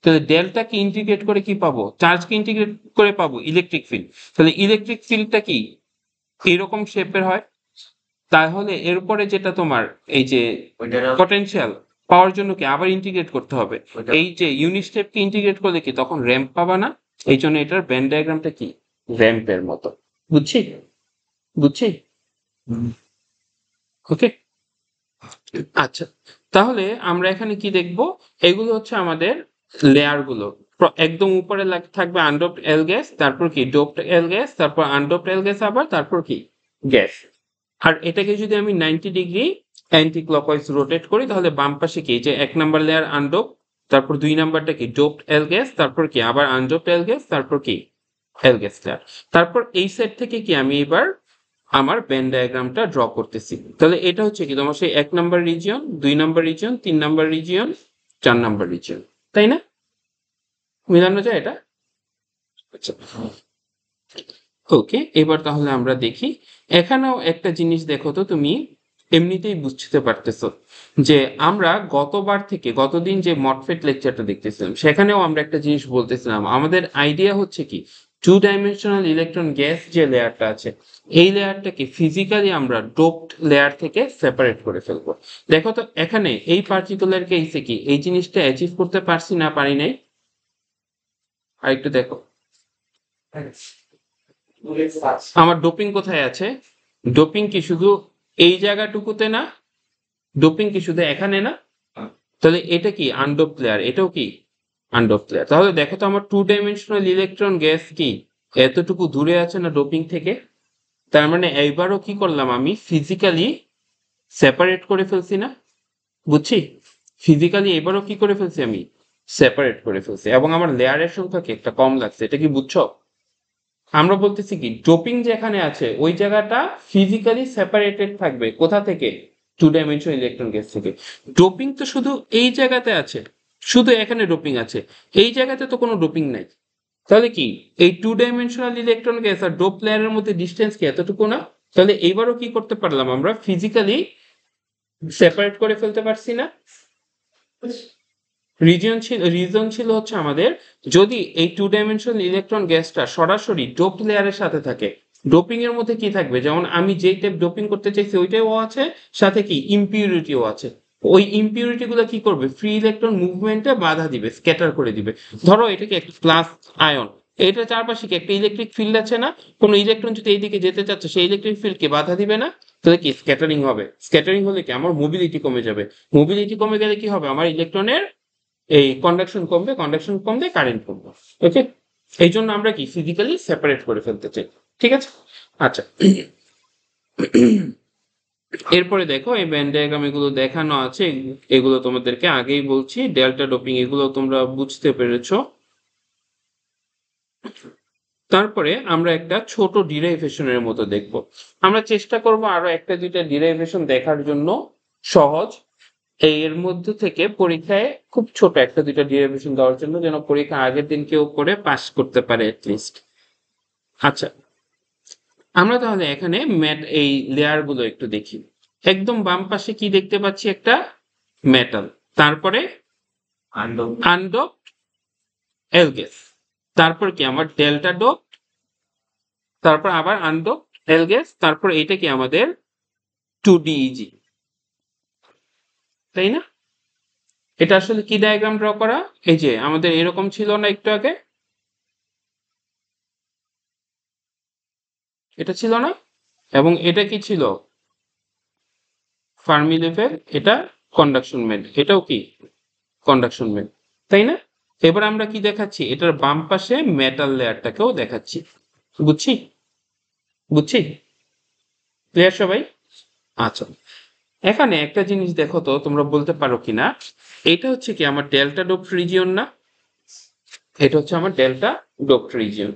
তাহলে ডেল্টাকে ইন্টিগ্রেট করে কি পাবো, চার্জকে ইন্টিগ্রেট করে পাবো ইলেকট্রিক ফিল্ড। তাহলে ইলেকট্রিক ফিল্ডটা কি এইরকম শেপের হয়, তাহলে এরপরে যেটা তোমার এই যে পটেনশিয়াল পাওয়ার জন্য কি আবার ইন্টিগ্রেট করতে হবে। এই যে ইউনিট স্টেপকে ইন্টিগ্রেট করলে কি তখন র্যাম্প পাবা না, এই জন্য এটার ব্যান ডায়াগ্রামটা কি র্যাম্পের মতো। বুঝছি বুঝছি ওকে। আচ্ছা, তাহলে আমরা এখানে কি দেখব, এগুলো হচ্ছে আমাদের লেয়ার গুলো। একদম উপরে থাকবে আনডোপড এল গ্যাস, তারপর কি ডোপড এল গ্যাস, তারপর আনডোপড এল গ্যাস, আবার তারপর কি গ্যাস। আর এটাকে যদি আমি 90 ডিগ্রি অ্যান্টি ক্লকওয়াইজ রোটেট করি তাহলে বাম পাশে কি যে 1 নাম্বার লেয়ার আনডোপ, তারপর 2 নাম্বারটা কি ডোপড এল গ্যাস, তারপর কি আবার আনডোপড এল গ্যাস, তারপর কি এল গ্যাস লেয়ার। তারপর এই সেট থেকে কি আমি এবার আমার ব্যান ডায়াগ্রামটা ড্র করতেছি। তাহলে এটা হচ্ছে কি তোমার সেই 1 number region, 2 number region, 3 number region, 4 number region, তাই না? মিলানো যায় এটা? আচ্ছা, ওকে। এবার তাহলে আমরা দেখি, এখানেও একটা জিনিস দেখো তো, তুমি এমনিতেই বুঝতে পারতেছো যে আমরা গতবার থেকে গতদিন যে মটফেট লেকচারটা দেখতেছিলাম সেখানেও আমরা একটা জিনিস বলতেছিলাম, আমাদের আইডিয়া হচ্ছে কি 2 ডাইমেনশনাল ইলেকট্রন গ্যাস যে লেয়ারটা আছে এই লেয়ারটাকে ফিজিক্যালি আমরা ডোপড লেয়ার থেকে সেপারেট করে ফেলবো। দেখো তো এখানে এই পার্টিকুলার কেসে কি এই জিনিসটা অ্যাচিভ করতে পারছি না পারি নাই? আর একটু দেখো আমার ডোপিং কোথায় আছে, ডোপিং কি শুধু এই জায়গাটুকুতে না, ডোপিং কি শুধু এখানে না, তাহলে এটা কি আনডোপ লেয়ার, এটাও কি আনডোপ লেয়ার। তাহলে দেখো তো আমার 2 ডাইমেনশনাল ইলেকট্রন গ্যাস কি এতটুকু দূরে আছে না ডোপিং থেকে, তার মানে এইবারও কি করলাম আমি ফিজিক্যালি সেপারেট করে ফেলছি না। বুঝছি, ফিজিক্যালি এবারও কি করে ফেলছি আমি সেপারেট করে ফেলছি, এবং আমার লেয়ারের সংখ্যা কি একটা কম লাগছে, এটা কি বুঝছো? আমরা বলতেছি কি ডোপিং যেখানে আছে ওই জায়গাটা ফিজিক্যালি সেপারেটেড থাকবে কোথা থেকে, 2 ডাইমেনশনাল ইলেকট্রন গ্যাস থেকে। ডোপিং তো শুধু এই জায়গাতে আছে, শুধু এখানে ডোপিং আছে, এই জায়গাতে তো কোনো ডোপিং নাই। তাহলে কি এই 2 ডাইমেনশনাল ইলেকট্রন গ্যাস আর ডোপ লেয়ারের মধ্যে ডিস্টেন্স কি এতটুকু না? তাহলে এইবারও কি করতে পারলাম আমরা ফিজিক্যালি সেপারেট করে ফেলতে পারছি না। রিজন ছিল হচ্ছে আমাদের, যদি এই 2 ডাইমেনশনাল ইলেকট্রন গ্যাসটা সরাসরি ডোপ লেয়ারের সাথে থাকে, ডোপিং এর মধ্যে কি থাকবে, যেমন আমি যেই টাইপ ডোপিং করতে চাইছি ওইটাও আছে, সাথে কি ইমপিউরিটিও আছে। ওই ইমপিউরিটি গুলো কি করবে, ফ্রি ইলেকট্রন মুভমেন্টে বাধা দিবে, স্ক্যাটার করে দিবে। ধরো এটা কি একটা প্লাস আয়ন, এটার চারপাশে কি একটা ইলেকট্রিক ফিল্ড আছে না, কোনো ইলেকট্রন যদি এইদিকে যেতে চাচ্ছে সেই ইলেকট্রিক ফিল্ডকে বাধা দিবে না, তাহলে কি স্ক্যাটারিং হবে। স্ক্যাটারিং হলে কি আমার মোবিলিটি কমে যাবে, মোবিলিটি কমে গেলে কি হবে, আমার ইলেকট্রনের এই কন্ডাকশন কমবে, কন্ডাকশন কমলে কারেন্ট কমবে। ওকে, এই জন্য আমরা কি ফিজিক্যালি সেপারেট করে ফেলতে চাই। ঠিক আছে, আচ্ছা। এরপরে দেখো এই ব্যান ডায়াগ্রাম এগুলো দেখানো আছে, এগুলো তোমাদেরকে আগেই বলছি, ডেল্টা ডোপিং এগুলো তোমরা বুঝতে পেরেছো। তারপরে আমরা একটা ছোট ডিরাইভেশনের মতো দেখব, আমরা চেষ্টা করব আরো একটা দুইটা ডিরাইভেশন দেখার জন্য সহজ, এর মধ্যে থেকে পরীক্ষায় খুব ছোট একটা দুইটা ডিরাইভেশন দেওয়ার জন্য, যেন পরীক্ষা আগের দিন কেউ করে পাস করতে পারে অ্যাটলিস্ট। আচ্ছা, আমরা তাহলে এখানে এই লেয়ার গুলো একটু দেখি। একদম বাম পাশে কি দেখতে পাচ্ছি, একটা মেটাল, তারপরে আনডোপ এল গ্যাস, তারপর কি আমার ডেল্টা ডোপ, তারপর আবার আনডোপ এল গ্যাস, তারপর এটা কি আমাদের 2DEG, তাই না? এটা আসলে কি ডায়াগ্রাম ড্র করা, এই যে আমাদের এরকম ছিল না একটু আগে, এটা ছিল না, এবং এটা কি ছিল ফার্মি লেভেল, এটা কন্ডাকশন ব্যান্ড, এটাও কি কন্ডাকশন ব্যান্ড, তাই না? এবার আমরা কি দেখাচ্ছি, এটার বাম পাশে মেটাল লেয়ারটাকেও দেখাচ্ছি। বুঝছি বুঝছি ক্লিয়ার সবাই? আচ্ছা, এখানে একটা জিনিস দেখো তো, তোমরা বলতে পারো কিনা, এটা হচ্ছে কি আমার ডেল্টা ডোপ রিজিয়ন না, এটা হচ্ছে আমার ডেল্টা ডোপ রিজিয়ন,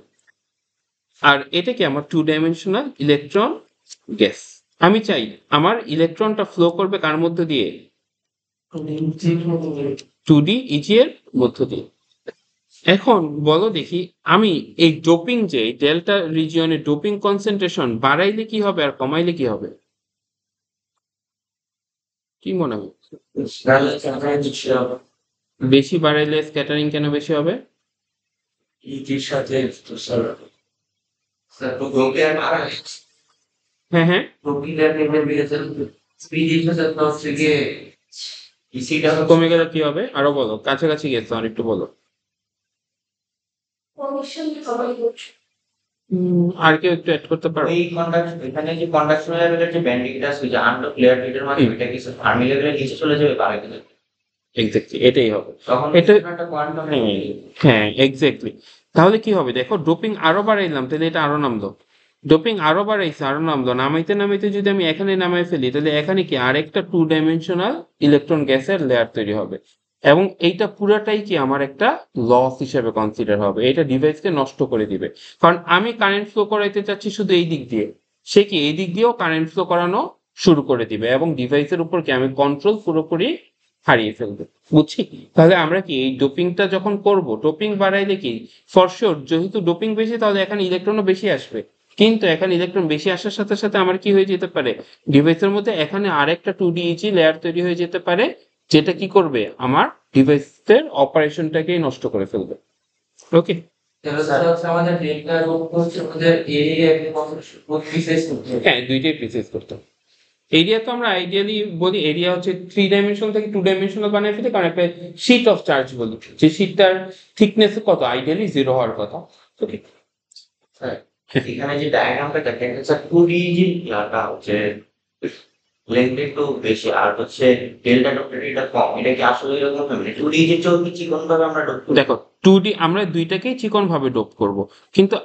আর এটা কি আমার 2 ডাইমেনশনাল ইলেকট্রন গ্যাস। আমি চাই আমার ইলেকট্রনটা ফ্লো করবে কার মধ্য দিয়ে, 2DEG এর মধ্য দিয়ে। এখন বলো দেখি, আমি এই ডোপিং যে ডেল্টা রিজিয়নে ডোপিং কনসেন্ট্রেশন বাড়াইলে কি হবে আর কমাইলে কি হবে, কি মনে হয়? বেশি বাড়াইলে স্ক্যাটারিং কেন বেশি হবে? ইটির সাথে হ্যাঁ হ্যাঁ, প্রক্রিয়ার লেভেল বেড়েছে, স্পিড হচ্ছে তো হচ্ছে গিয়ে ইসিটা হচ্ছে কমে গেলে কি হবে আরো বলো, কাছাকাছি গেছো আর একটু বলো। আর কেউ একটু অ্যাড করতে পারো? ওই কন্ডাকশন এখানে যে কন্ডাকশন লেভেলের যে ব্যান্ডিংটা আছে যে আন্ডার লেয়ার এর মাঝে হুম, ওইটা কিছু ফার্মি লেভেলের নিচে চলে যাবে পারে কিন্তু এক্স্যাক্টলি এটাই হবে। তখন এটা একটা কোয়ান্টাম হ্যাঁ, হ্যাঁ এক্স্যাক্টলি। তাহলে কি হবে দেখো, ডোপিং আরো বাড়াইলাম তাহলে এটা আরো নামলো, ডোপিং আরো বাড়াইছে আরো নামলো, নামাইতে নামাইতে যদি আমি এখানে নামাই ফেলি তাহলে এখানে কি আরেকটা 2 ডাইমেনশনাল ইলেকট্রন গ্যাসের লেয়ার তৈরি হবে। এবং এইটা পুরাটাই কি আমার একটা লস হিসেবে কনসিডার হবে, এটা ডিভাইসকে নষ্ট করে দিবে। কারণ আমি কারেন্ট ফ্লো করাইতে চাচ্ছি শুধু এই দিক দিয়ে, সে কি এই দিক দিয়েও কারেন্ট ফ্লো করানো শুরু করে দিবে এবং ডিভাইসের উপর কি আমি কন্ট্রোল পুরোপুরি হারিয়ে ফেলবো। বুঝছি। তাহলে আমরা কি এই ডোপিংটা যখন করব, ডোপিং বাড়াইলে কি ফর শিওর যেহেতু ডোপিং বেশি তাহলে এখানে ইলেকট্রনও বেশি আসবে। কিন্তু এখানে ইলেকট্রন বেশি আসার সাথে সাথে আমার কি হয়ে যেতে পারে, ডিভাইসের মধ্যে এখানে আরেকটা 2DEG লেয়ার তৈরি হয়ে যেতে পারে, যেটা কি করবে আমার ডিভাইসের অপারেশনটাকেই নষ্ট করে ফেলবে। ওকে। তাহলে হচ্ছে আমাদের ডেল্টা রূপ হচ্ছে আমাদের এরিয়া একটা কত প্রিসাইজ করতে হবে। হ্যাঁ, দুইটাই প্রিসাইজ করতে হবে। এরিয়া তো আমরা আইডিয়ালি বলি এরিয়া হচ্ছে 3 ডাইমেনশন থেকে 2 ডাইমেনশনাল বানাই ফেলি, কারণ একটা শিট অফ চার্জ বলি যে শিটটার থিকনেস কত, আইডিয়ালি 0 হওয়ার কথা। ওকে। হ্যাঁ, এখানে যে ডায়াগ্রামটা দেখেন এটা 2D যে ইয়াটা হচ্ছে লেন্থ একটু বেশি আর হচ্ছে ডেল্টা ডক্টর এটা কম, এটা কি আসলে এরকম হবে? 2D যে চৌকি চিকন ভাবে আমরা ডট করি। দেখো, 2D আমরা দুইটাকেই চিকন ভাবে ডোপ করব, কিন্তু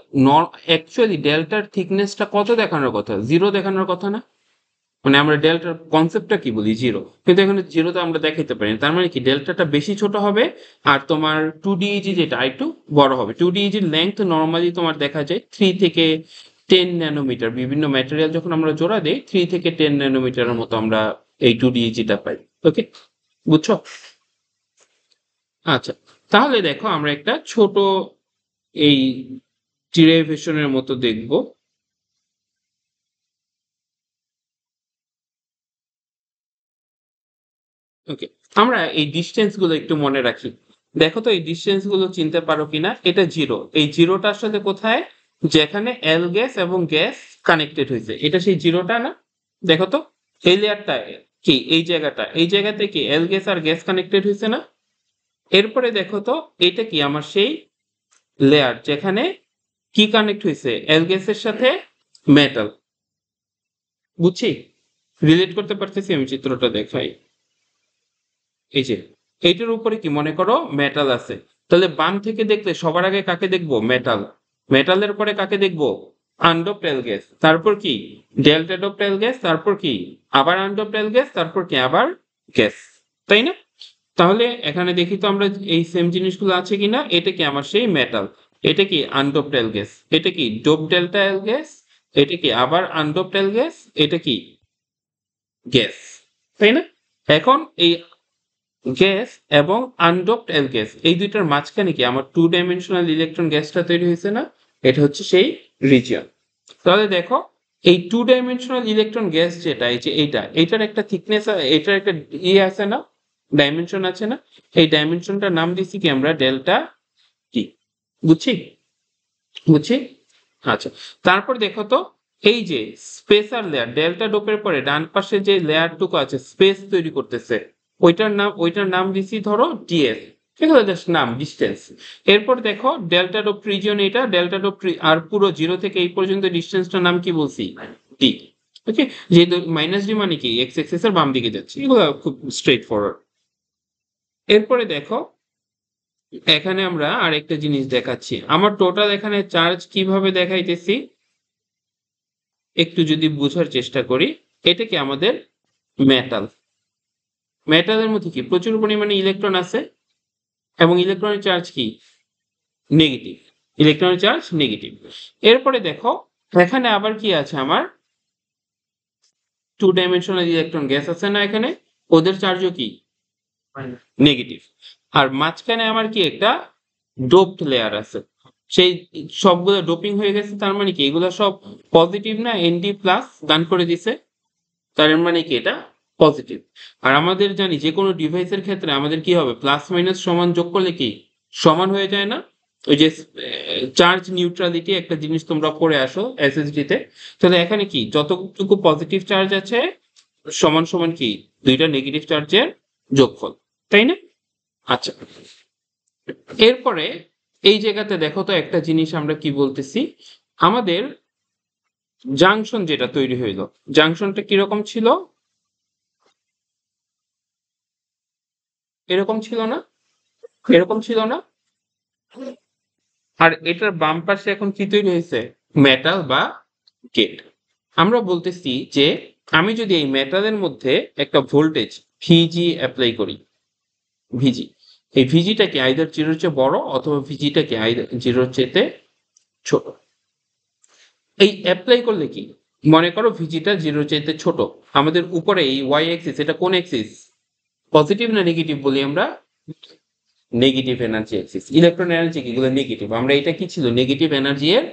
অ্যাকচুয়ালি ডেল্টার থিকনেসটা কত দেখানোর কথা, 0 দেখানোর কথা না। মানে আমরা ডেল্টার কনসেপ্টটা কি বলি, 0, কিন্তু এখানে 0 তো আমরা দেখাইতে পারি না। তার মানে কি ডেল্টাটা বেশি ছোট হবে আর তোমার 2DEG যেটা একটু বড় হবে। 2DEG লেন্থ নর্মালি তোমার দেখা যায় 3 থেকে 10 ন্যানোমিটার, বিভিন্ন ম্যাটেরিয়াল যখন আমরা জোড়া দেই 3 থেকে 10 ন্যানোমিটারের মতো আমরা এই 2DEG-টা পাই। ওকে, বুঝছো? আচ্ছা, তাহলে দেখো আমরা একটা ছোট এই ডিরাইভেশনের মতো দেখব। ওকে, আমরা এই ডিস্টেন্স গুলো একটু মনে রাখি। দেখো তো এই ডিস্টেন্স গুলো চিনতে পারো কিনা, এটা 0, এই জিরোটা আসলে কোথায়, যেখানে এল গ্যাস এবং গ্যাস কানেক্টেড হয়েছে, এটা সেই জিরোটা না। দেখো তো এই লেয়ারটা কি, এই জায়গাটা, এই জায়গাতে কি এল গ্যাস আর গ্যাস কানেক্টেড হয়েছে না। এরপরে দেখো তো এটা কি আমার সেই লেয়ার যেখানে কি কানেক্ট হয়েছে, এল গ্যাসের সাথে মেটাল। বুঝছি, রিলেট করতে পারতেছি আমি, চিত্রটা দেখাই। এই যে এইটার উপরে কি মনে করো মেটাল আছে, তাহলে বাম থেকে দেখলে সবার আগে কাকে দেখবো, মেটাল। মেটালের পরে কাকে দেখবো, আনডোপড গ্যাস, তারপর কি ডেল্টাডোপড গ্যাস, তারপর কি আবার আনডোপড গ্যাস, তারপর কি আবার গ্যাস, তাই না? তাহলে এখানে দেখি তো আমরা এই সেম জিনিসগুলো আছে কিনা। এটা কি আমার সেই মেটাল, এটা কি আনডোপড গ্যাস, এটা কি ডোপ ডেল্টা গ্যাস, এটা কি আবার আনডোপড গ্যাস, এটা কি গ্যাস, তাই না? এখন এই গ্যাস এবং আনডোপড গ্যাস এই দুইটার মাঝখানে কি আমার 2 ডাইমেনশনাল ইলেকট্রন গ্যাসটা তৈরি হয়েছে না, এটা হচ্ছে সেই রিজিয়ন। তাহলে দেখো এই 2 ডাইমেনশনাল ইলেকট্রন গ্যাস যেটা, এই যে এইটার একটা থিকনেস, এটার একটা আছে না, ডাইমেনশন আছে না, এই ডাইমেনশনটার নাম দিচ্ছি কি আমরা ডেল্টা টি। বুঝছি, বুঝছি। আচ্ছা, তারপর দেখো তো এই যে স্পেসার লেয়ার, ডেল্টা ডোপের পরে ডান পাশে যে লেয়ারটুকু আছে স্পেস তৈরি করতেছে, ওইটার নাম দিছি ধরো ডিএস। ঠিক আছে, জাস্ট নাম, ডিস্টেন্স। এরপর দেখো ডেল্টা ডোপ রিজিয়ন, এটা ডেল্টা ডোপ আর পুরো 0 থেকে এই পর্যন্ত ডিস্টেন্সটার নাম কি বলছি, ডি। ওকে, যেহেতু মাইনাস ডি মানে কি এক্স এক্সিস এর বাম দিকে যাচ্ছে, এগুলো খুব স্ট্রেট ফরওয়ার্ড। এরপরে দেখো এখানে আমরা আরেকটা জিনিস দেখাচ্ছি, আমার টোটাল এখানে চার্জ কিভাবে দেখাইতেছি একটু যদি বোঝার চেষ্টা করি। এটা কি আমাদের মেটাল, মেটালের মধ্যে কি প্রচুর পরিমাণে ইলেকট্রন আছে এবং ইলেকট্রনের চার্জ কি নেগেটিভ, ইলেকট্রনের চার্জ নেগেটিভ। এরপরে দেখো এখানে আবার কি আছে, আমার 2 ডাইমেনশনাল ইলেকট্রন গ্যাস আছে না, এখানে ওদের চার্জও কি নেগেটিভ। আর মাঝখানে আমার কি একটা ডোপড লেয়ার আছে, সেই সবগুলো ডোপিং হয়ে গেছে, তার মানে কি এগুলো সব পজিটিভ না, এনডি প্লাস দান করে দিছে, তার মানে কি এটা পজিটিভ। আর আমাদের জানি যে কোনো ডিভাইসের ক্ষেত্রে আমাদের কি হবে, প্লাস মাইনাস সমান যোগ করলে কি সমান হয়ে যায় না। ওই যে চার্জ নিউট্রালিটি একটা জিনিস তোমরা পড়ে আসো এসএসডি তে, তাহলে এখানে কি যতটুকু পজিটিভ চার্জ আছে সমান সমান কি দুইটা নেগেটিভ চার্জের যোগফল, তাই না? আচ্ছা, এরপরে এই জায়গাতে দেখো তো একটা জিনিস আমরা কি বলতেছি, আমাদের জাংশন যেটা তৈরি হইলো, জাংশনটা কিরকম ছিল? এরকম ছিল না? এরকম ছিল না? আর এটার বাম পাশে এখন কি তৈরি হয়েছে? মেটাল বা গেট। আমরা বলতেছি যে আমি যদি এই মেটালের মধ্যে একটা ভোল্টেজ ভিজি অ্যাপ্লাই করি, ভিজি, এই ভিজিটাকে আইদার জিরোর চেয়ে বড় অথবা ভিজিটাকে আইদার জিরোর চেয়ে ছোট। এই অ্যাপ্লাই করলে কি, মনে করো ভিজিটা জিরোর চাইতে ছোট, আমাদের উপরে এই ওয়াই অ্যাক্সিস, এটা কোন অ্যাক্সিস? পজিটিভ না নেগেটিভ বলি আমরা? Negative energy Axis. Electron energy কি, এগুলো নেগেটিভ, আমরা এটা কি ছিল, নেগেটিভ এনার্জি এর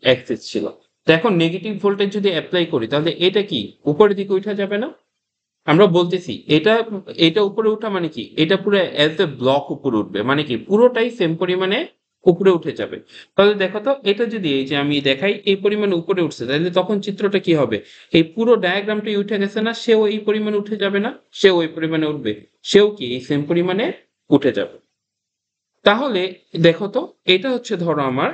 অ্যাক্সিস ছিল। তো এখন নেগেটিভ ভোল্টেজ যদি অ্যাপ্লাই করি তাহলে এটা কি উপরের দিকে উঠা যাবে না? আমরা বলতেছি এটা, এটা উপরে উঠা মানে কি, এটা পুরো অ্যাজ এ ব্লক উপরে উঠবে, মানে কি পুরোটাই সেম পরিমাণে উপরে উঠে যাবে। তাহলে দেখো তো এটা যদি এই যে আমি দেখাই এই পরিমাণে উপরে উঠছে, তাহলে তখন চিত্রটা কি হবে? এই পুরো ডায়াগ্রামটাই উঠে গেছে না? সেও এই পরিমাণে উঠে যাবে না? সেও ওই পরিমাণে উঠবে, সেও কি এই সেম পরিমাণে উঠে যাবে। তাহলে দেখো তো এটা হচ্ছে ধরো আমার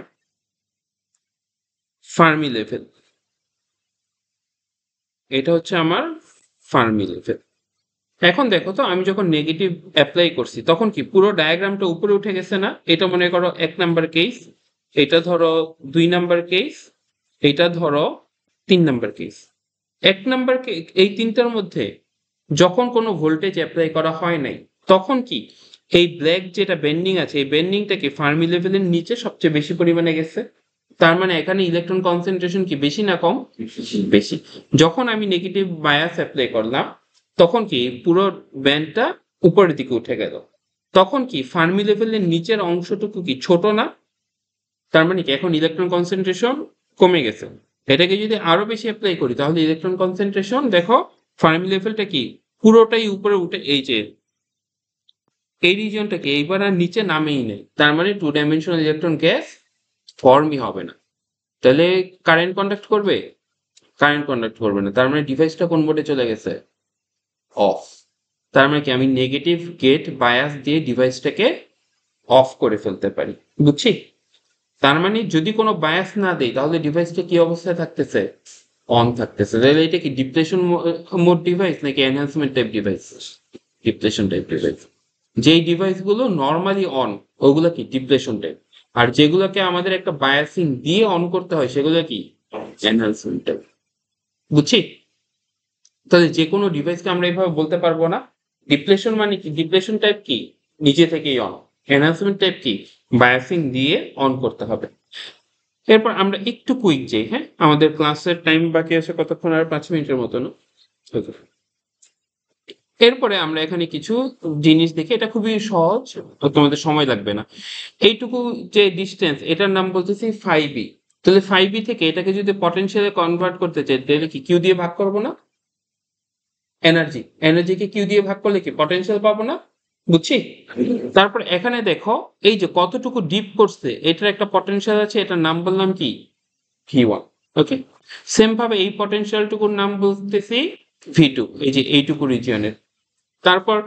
ফার্মি লেভেল, এটা হচ্ছে আমার ফার্মি লেভেল। এখন দেখো তো আমি যখন নেগেটিভ অ্যাপ্লাই করছি তখন কি পুরো ডায়াগ্রামটা উপরে উঠে গেছে না? এটা মনে করো 1 নাম্বার কেস, এটা ধরো 2 নাম্বার কেস, এটা ধরো 3 নাম্বার কেস। 1 নাম্বার এই তিনটার মধ্যে যখন কোনো ভোল্টেজ অ্যাপ্লাই করা হয় নাই তখন কি এই ব্ল্যাক যেটা বেন্ডিং আছে এই বেন্ডিংটা কি ফার্মি লেভেলের নিচে সবচেয়ে বেশি পরিমাণে গেছে। তার মানে এখানে ইলেকট্রন কনসেন্ট্রেশন কি বেশি না কম? বেশি। যখন আমি নেগেটিভ বায়াস অ্যাপ্লাই করলাম তখন কি পুরো ব্যান্ডটা উপরের দিকে উঠে গেল, তখন কি ফার্মি লেভেলের নিচের অংশটুকু কি ছোট না? তার মানে কি এখন ইলেকট্রন কনসেন্ট্রেশন কমে গেছে। এটাকে যদি আরো বেশি অ্যাপ্লাই করি তাহলে ইলেকট্রন কনসেন্ট্রেশন দেখো ফার্মি লেভেলটা কি পুরোটাই উপরে উঠে, এই যে এই রিজিয়নটাকে এইবার আর নিচে নামেই নেই, তার মানে 2 ডাইমেনশনাল ইলেকট্রন গ্যাস ফর্মই হবে না। তাহলে কারেন্ট কন্ডাক্ট করবে? কারেন্ট কন্ডাক্ট করবে না, তার মানে ডিভাইসটা কোন মোডে চলে গেছে? অফ। তার মানে কি আমি নেগেটিভ গেট বায়াস দিয়ে ডিভাইসটাকে অফ করে ফেলতে পারি, বুঝছি? তার মানে যদি কোনো বায়াস না দেই তাহলে ডিভাইসটা কি অবস্থায় থাকতেছে? অন থাকতেছে। তাহলে এটা কি ডিপ্লেশন মোড ডিভাইস নাকি enhancement type device? Depletion type device. যেই ডিভাইসগুলো নর্মালি অন ওগুলো কি ডিপ্লেশন টাইপ, আর যেগুলোকে আমাদের একটা বায়াসিং দিয়ে অন করতে হয় সেগুলো কি এনহ্যান্সমেন্ট টাইপ, বুঝছি? তাহলে যে কোনো ডিভাইসকে আমরা এইভাবে বলতে পারবো না। ডিপ্লেশন মানে কি, ডিপ্লেশন টাইপ কি নিজে থেকেই অন, এনহ্যান্সমেন্ট টাইপ কি বায়াসিং দিয়ে অন করতে হবে। এরপর আমরা একটু কুইক যাই, হ্যাঁ আমাদের ক্লাসের টাইম বাকি আছে কতক্ষণ, আর 5 মিনিটের মতো না? Okay. এরপরে আমরা এখানে কিছু জিনিস দেখি, এটা খুবই সহজ, তোমাদের সময় লাগবে না। এইটুকু যে ডিস্টেন্স এটার নাম বলতেছি 5e। তাহলে 5e থেকে এটাকে যদি পটেনশিয়ালে কনভার্ট করতে চাই তাহলে কি কিউ দিয়ে ভাগ করবো না? এনার্জি, এনার্জিকে কিউ দিয়ে ভাগ করলে কি পটেনশিয়াল পাবো না? বুঝছি? তারপর এখানে দেখো এই যে কতটুকু ডিপ করছে এটার একটা পটেনশিয়াল আছে, এটার নাম বললাম কি V1। ওকে, সেম ভাবে এই পটেনশিয়ালটুকুর নাম বলতেছি V2, এই যে এইটুকু রিজিয়নের। তারপর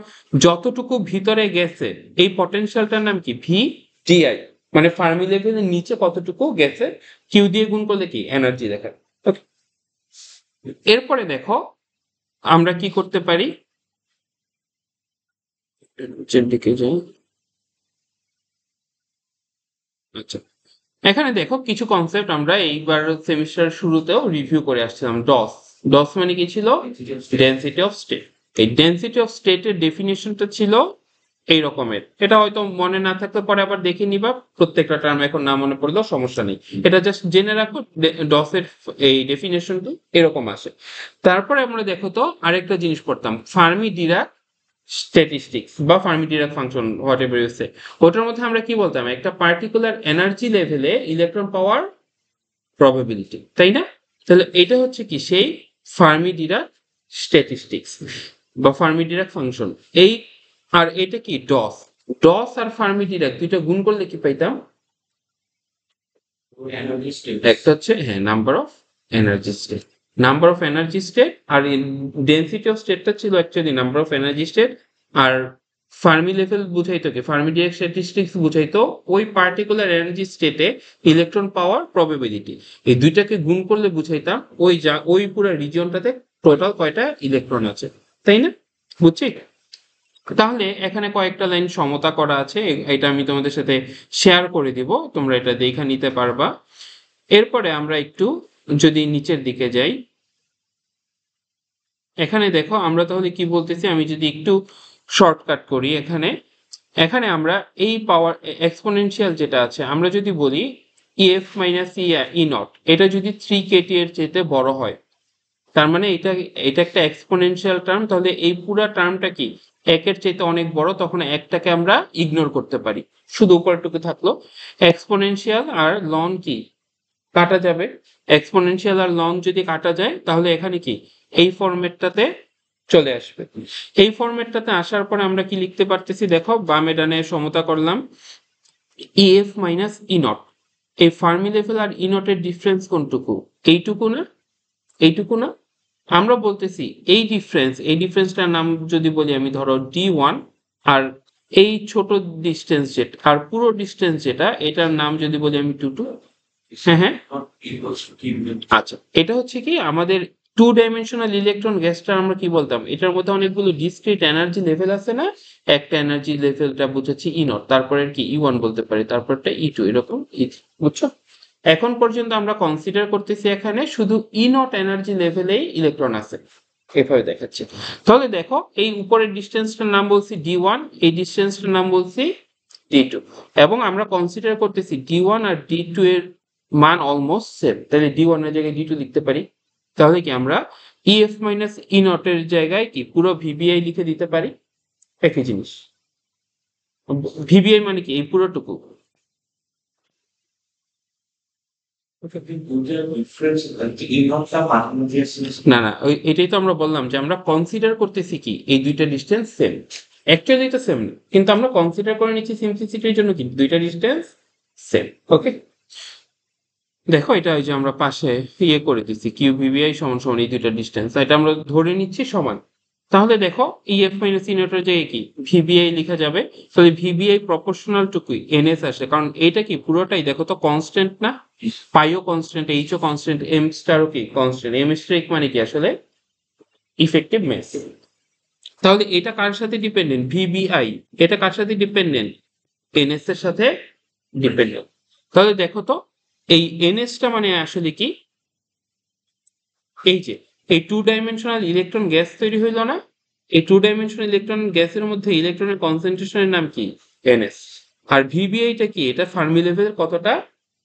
যতটুকু ভিতরে গেছে এই পটেনশিয়ালটার নাম কি VDI, মানে ফার্মি লেভেলের নিচে কতটুকু গেছে কিউ দিয়ে গুণ করলে কি এনার্জি দেখায়। ওকে, এরপরে দেখো আমরা কি করতে পারি, নিচের দিকে যাই। আচ্ছা, এখানে দেখো কিছু কনসেপ্ট আমরা এইবার সেমিস্টার শুরুতেও রিভিউ করে আসছিলাম। ডস, ডস মানে কি ছিল? Density of state. এই ডেনসিটি অফ স্টেটের ডেফিনিশনটা ছিল এই রকমের, এটা হয়তো মনে না থাকলে পরে আবার দেখে নিবা, প্রত্যেকটা টার্ম এখন না মনে পড়লেও সমস্যা নেই, এটা জাস্ট জেনে রাখো। ডসের এই ডেফিনেশনটি এরকম আসে। তারপরে আমরা দেখো তো আরেকটা জিনিস পড়তাম, ফার্মি ডিরাক স্ট্যাটিস্টিক্স বা Fermi Dirac function, whatever you say. ওটার মধ্যে আমরা কি বলতাম, একটা পার্টিকুলার এনার্জি লেভেলে ইলেকট্রন পাওয়ার প্রবাবিলিটি, তাই না? তাহলে এটা হচ্ছে কি সেই ফার্মি ডিরাক স্ট্যাটিস্টিক্স বা ফার্মি ডিরাক ফাংশন। এই আর এটা কি ডস, ডস আর ফার্মি ডিরাক দুইটা গুণ করলে কি পাইতাম? এনার্জি স্টেট একটা হচ্ছে হ্যাঁ number of energy state, number of energy state, আর ডেনসিটি অফ স্টেটটা ছিল actually number of energy state. আর ফার্মি লেভেল বুঝাইতো কি, ফার্মি ডিরেক্ট স্ট্যাটিস্টিক্স বুঝাইতো ওই পার্টিকুলার এনার্জি স্টেটে ইলেকট্রন পাওয়ার প্রবাবিলিটি। এই দুইটাকে গুণ করলে বুঝাইতাম ওই পুরো রিজিয়নটাতে টোটাল কয়টা ইলেকট্রন আছে, তাই না? বুঝছি। তাহলে এখানে কয়েকটা লাইন সমতা করা আছে, এটা আমি তোমাদের সাথে শেয়ার করে দিব, তোমরা এটা দেখে নিতে পারবা। এরপরে আমরা একটু যদি নিচের দিকে যাই, এখানে দেখো আমরা তাহলে কি বলতেছি, আমি যদি একটু শর্টকাট করি, এখানে এখানে আমরা এই পাওয়ার এক্সপোনেনশিয়াল যেটা আছে, আমরা যদি বলি ইএফ মাইনাস ই নট, এটা যদি 3 kT এর চেয়ে বড় হয়, তার মানে এটা এটা একটা এক্সপোনেনশিয়াল টার্ম, তাহলে এই পুরো টার্মটা কি একের চাইতে অনেক বড়, তখন একটাকে আমরা ইগনোর করতে পারি, শুধু উপরটুকু থাকলো। এক্সপোনেনশিয়াল আর লন কি কাটা যাবে, এক্সপোনেনশিয়াল আর লন যদি কাটা যায় তাহলে এখানে কি এই ফরম্যাটটাতে চলে আসবে। এই ফরম্যাটটাতে আসার পরে আমরা কি লিখতে পারতেছি, দেখো বামে ডানে সমতা করলাম, ইএফ মাইনাস ই নট, এই ফার্মি লেভেল আর ই নটের ডিফারেন্স কোনটুকু, এইটুকু না, এইটুকু না, আমরা বলতেছি এই ডিফারেন্সটার নাম যদি বলি আমি, ধরো D1, আর এই ছোট ডিস্টেন্স যেটা আর পুরো ডিস্টেন্স যেটা, এটার নাম যদি বলি আমি টু টু। হ্যাঁ হ্যাঁ, আচ্ছা, এটা হচ্ছে কি আমাদের 2 ডাইমেনশনাল ইলেকট্রন গ্যাসটা আমরা কি বলতাম, এটার মধ্যে অনেকগুলো ডিসক্রিট এনার্জি লেভেল আছে না, একটা এনার্জি লেভেলটা বুঝাচ্ছি ই নট, তারপরে কি E1 বলতে পারি, তারপরটা E2, এরকম বুঝছো। এখন পর্যন্ত আমরা কনসিডার করতেছি এখানে শুধু ই নট এনার্জি লেভেলেই ইলেকট্রন আছে, এভাবে দেখাচ্ছে। তাহলে দেখো এই উপরের ডিস্টেন্সটার নাম বলছি D1, এই ডিস্টেন্সটার নাম বলছি D2, এবং আমরা কনসিডার করতেছি D1 আর D2 এর মান অলমোস্ট সেম, তাহলে D1 এর জায়গায় D2 লিখতে পারি। তাহলে কি আমরা EF মাইনাস ই নট এর জায়গায় কি পুরো VBI লিখে দিতে পারি, একই জিনিস। VBI মানে কি এই পুরোটুকু, না না এটাই তো আমরা বললাম যে আমরা কনসিডার করতেছি কি এই দুইটা ডিস্টেন্স সেম, অ্যাকচুয়ালি তো সেম না, কিন্তু আমরা কনসিডার করে নিচ্ছি সিম্পলিসিটির জন্য কি দুইটা ডিস্টেন্স সেম। ওকে, দেখো এটা ওই যে আমরা পাশে ইয়ে করে দিচ্ছি কিউ ভিবিআই সমান সমান এই দুইটা ডিস্টেন্স, এটা আমরা ধরে নিচ্ছি সমান। তাহলে দেখো ইএফ মাইনাস ই নটের জায়গায় কি ভিবিআই লেখা যাবে, তাহলে ভিবিআই প্রপোর্শনাল টু কি এনএস আসে, কারণ এটা কি পুরোটাই দেখো তো কনস্ট্যান্ট না, পাইও কনস্ট্যান্ট, এইচও কনস্ট্যান্ট, এম স্টারও কি কনস্ট্যান্ট, এম স্ট্রিক মানে কি আসলে ইফেক্টিভ মেস। তাহলে এটা কার সাথে ডিপেন্ডেন্ট, ভিবিআই, এটা কার সাথে ডিপেন্ডেন্ট, এনএস এর সাথে ডিপেন্ডেন্ট। তাহলে দেখো তো এই এনএসটা মানে আসলে কি, এই যে এই 2 ডাইমেনশনাল ইলেকট্রন গ্যাস তৈরি হইল না, এই 2 ডাইমেনশনাল ইলেকট্রন গ্যাসের মধ্যে ইলেকট্রনের কনসেন্ট্রেশনের নাম কি এনএস। আর ভিবিআইটা কি, এটা ফার্মি লেভেলের কতটা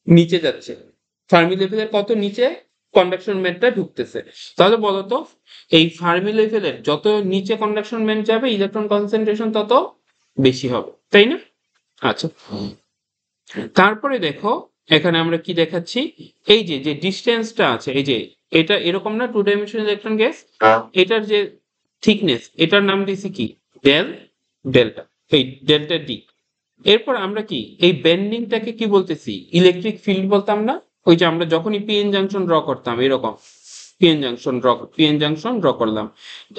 নিচে যাচ্ছে, ফার্মি লেভেলের কত নিচে কন্ডাকশন ব্যান্ডটা ঢুকতেছে। তাহলে বলতো এই ফার্মি লেভেলের যত নিচে কন্ডাকশন ব্যান্ড যাবে ইলেকট্রন কনসেন্ট্রেশন তত বেশি হবে, তাই না? আচ্ছা, তারপরে দেখো এখানে আমরা কি দেখাচ্ছি, এই যে যে ডিস্টেন্সটা আছে, এই যে এটা এরকম না 2 ডাইমেনশনাল ইলেকট্রন গ্যাস, এটার যে থিকনেস এটার নাম দিয়েছি কি ডেল্টা, এই ডেল্টা ডি। এরপর আমরা কি এই বেন্ডিংটাকে কি বলতেছি, ইলেকট্রিক ফিল্ড বলতাম না, ওই যে আমরা যখনই পিএন জাংশন ড্র করতাম এরকম পিএন জাংশন ড্র করলাম,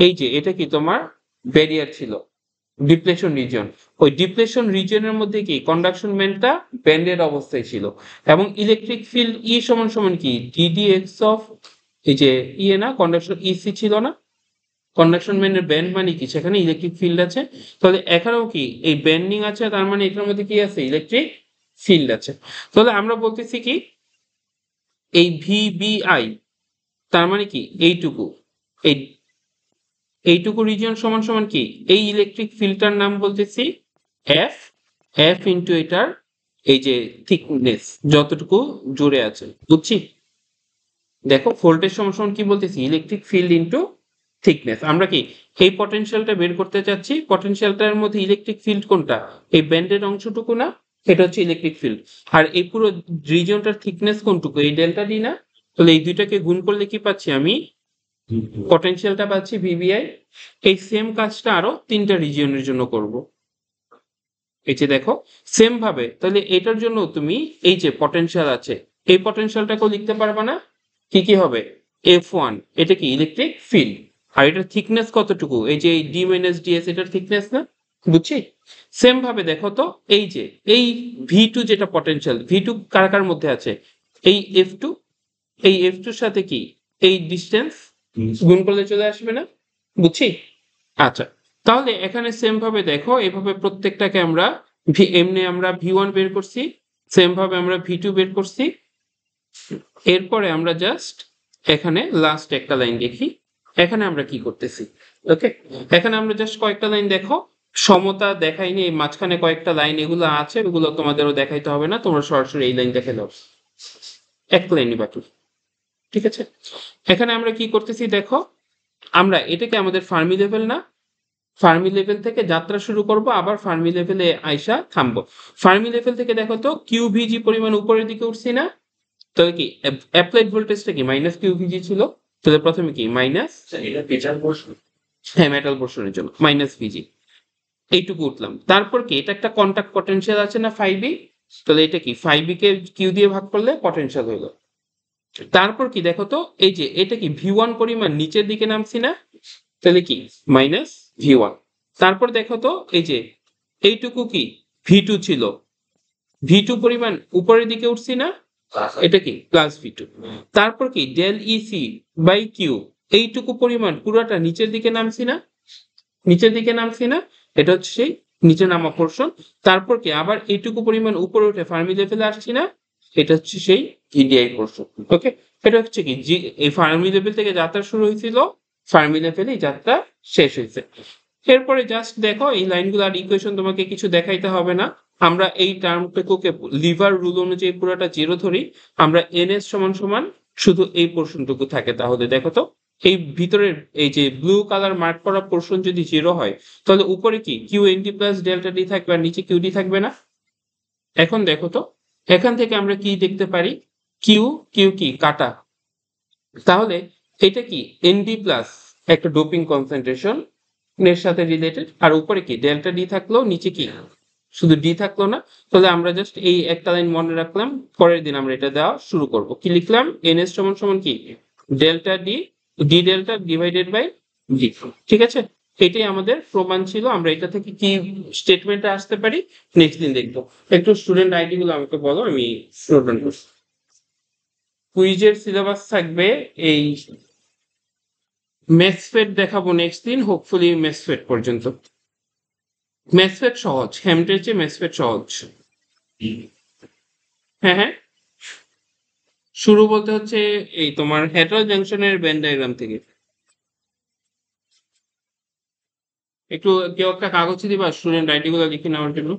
এই যে এটা কি তোমার ব্যারিয়ার ছিল, ডিপ্লেশন রিজিয়ন, ওই ডিপ্লেশন রিজিয়নের মধ্যে কি কন্ডাকশন ব্যান্ডটা ব্যান্ডেড অবস্থায় ছিল, এবং ইলেকট্রিক ফিল্ড ই সমান সমান কি ডিডিএক্স অফ এই যে ইয়ে না কন্ডাকশন ইসি ছিল না, কন্ডাকশন ব্যান্ডের ব্যান্ড মানে কি সেখানে ইলেকট্রিক ফিল্ড আছে, তাহলে এখানেও কি এই ব্যান্ডিং আছে, তার মানে এটার মধ্যে কি আছে ইলেকট্রিক ফিল্ড আছে। তাহলে আমরা বলতেছি কি এই ভিবিআই তার মানে কি এইটুকু, এই এইটুকু রিজিয়ন সমান সমান কি এই ইলেকট্রিক ফিল্ডটার নাম বলতেছি এফ, এফ ইন্টু এটার এই যে থিকনেস যতটুকু জুড়ে আছে, বুঝছি। দেখো ভোল্টেজ সমান সমান কি বলতেছি ইলেকট্রিক ফিল্ড ইন্টু থিকনেস, আমরা কি এই পটেনশিয়ালটা বের করতে চাচ্ছি, পটেনশিয়ালটার মধ্যে ইলেকট্রিক ফিল্ড কোনটা এই ব্যান্ডেড অংশটুকু না, এটা হচ্ছে ইলেকট্রিক ফিল্ড, আর এই পুরো রিজিয়নটার থিকনেস কোনটুকু এই ডেল্টা ডি না, তাহলে এই দুইটাকে গুণ করলে কি পাচ্ছি আমি পটেনশিয়ালটা পাচ্ছি ভিভিআই। এই সেম কাজটা আরো 3টা রিজিয়নের জন্য করব, এই যে দেখো সেম ভাবে, তাহলে এটার জন্য তুমি এই যে পটেনশিয়াল আছে এই পটেনশিয়ালটাকেও লিখতে পারবা না, কি হবে F1, এটা কি ইলেকট্রিক ফিল্ড, আর এটার থিকনেস কতটুকু, এই যে ডি মাইনাস ডিএস এটার থিকনেস না, বুঝছি। সেম ভাবে দেখো তো এই যে এই V2 যেটা পটেনশিয়াল, V2 কার কার মধ্যে আছে, এই F2, এই F2 এর সাথে কি এই ডিস্টেন্স গুণ করলে চলে আসবে না, বুঝছি। আচ্ছা, তাহলে এখানে সেম ভাবে দেখো, এভাবে প্রত্যেকটাকে আমরা এমনি আমরা V1 বের করছি, সেম ভাবে আমরা V2 বের করছি। এরপরে আমরা জাস্ট এখানে লাস্ট একটা লাইন দেখি, এখানে আমরা কি করতেছি। ওকে, এখানে আমরা জাস্ট কয়েকটা লাইন দেখো, সমতা দেখাইনি, এই মাঝখানে কয়েকটা লাইন এগুলো আছে, এগুলো তোমাদেরও দেখাইতে হবে না, তোমরা সরাসরি এই লাইন দেখে দাও, এক লাইনই বাকি। ঠিক আছে, এখানে আমরা কি করতেছি দেখো, আমরা এটাকে আমাদের ফার্মি লেভেল না, ফার্মি লেভেল থেকে যাত্রা শুরু করব, আবার ফার্মি লেভেলে আইসা থামবো। ফার্মি লেভেল থেকে দেখো তো কিউভিজি পরিমাণ উপরের দিকে উঠছি না, তাহলে কি অ্যাপ্লাইড ভোল্টেজটা কি মাইনাস কিউভিজি ছিল, তাহলে প্রথমে কি মাইনাস, এটা পেছার পোর্শন। হ্যাঁ মেটাল পোর্শনের জন্য মাইনাস ভিজি, এইটুকু উঠলাম। তারপর কি এটা একটা কন্টাক্ট পটেনশিয়াল আছে না 5e, তাহলে এটা কি 5e কে কিউ দিয়ে ভাগ করলে পটেনশিয়াল হলো। তারপর কি দেখো তো এই যে এটা কি V1 পরিমাণ নিচের দিকে নামছি না, তাহলে কি মাইনাস V1। তারপর দেখো তো এই যে এইটুকু কি V2 ছিল, V2 পরিমাণ উপরের দিকে উঠছি না, এটা কি প্লাস V2। তারপর কি ডেল ইসি বাই কিউ, এইটুকু পরিমাণ পুরোটা নিচের দিকে নামছি না, নিচের দিকে নামছি না, এটা হচ্ছে সেই নিচে নামা পোর্শন। তারপর কি আবার এইটুকু পরিমাণ উপরে উঠে ফার্মি লেভেলে আসছি না, এটা হচ্ছে সেই ইডিআই পোর্শন। ওকে, এটা হচ্ছে কি এই ফার্মি লেভেল থেকে যাত্রা শুরু হয়েছিল, ফার্মি লেভেলে যাত্রা শেষ হয়েছে। এরপরে জাস্ট দেখো এই লাইনগুলো আর ইকুয়েশন তোমাকে কিছু দেখাইতে হবে না, আমরা এই টার্মটুকুকে লিভার রুল অনুযায়ী পুরোটা জিরো ধরি, আমরা এনএস সমান সমান শুধু এই পোর্শনটুকু থাকে। তাহলে দেখো তো এই ভিতরের এই যে ব্লু কালার মার্ক করা পোর্শন যদি জিরো হয়, তাহলে উপরে কি Q ND plus delta D থাকবে আর নিচে কিউডি থাকবে না। এখন দেখো তো এখান থেকে আমরা কি দেখতে পারি, কিউ কিউ কি কাটা, তাহলে এটা কি এনডি প্লাস একটা ডোপিং কনসেন্ট্রেশন এর সাথে রিলেটেড, আর উপরে কি ডেল্টা ডি থাকলো, নিচে কি শুধু ডি থাকলো না। তাহলে আমরা জাস্ট এই একটা লাইন মনে রাখলাম, পরের দিন আমরা এটা দেওয়া শুরু করব। কি লিখলাম, এনএস সমান সমান কি delta D, D delta divided by D. ঠিক আছে, এটাই আমাদের প্রমাণ ছিল। আমরা এটা থেকে কি স্টেটমেন্টে আসতে পারি নেক্সট দিন দেখবো। একটু স্টুডেন্ট আইডি গুলো আমাকে বলো, আমি স্টুডেন্ট। কুইজের সিলেবাস থাকবে এই মেসফেট দেখাবো নেক্সট দিন, হোপফুলি মেসফেট পর্যন্ত। মেসফেট সহজ, হ্যামটের চেয়ে মেসফেট সহজ। হ্যাঁ হ্যাঁ, শুরু বলতে হচ্ছে এই তোমার হেটারো জাংশনের ভেন ডায়াগ্রাম থেকে। একটু কেউ একটা কাগজ দিবা স্টুডেন্ট আইডি গুলো লিখে নেওয়ার জন্য।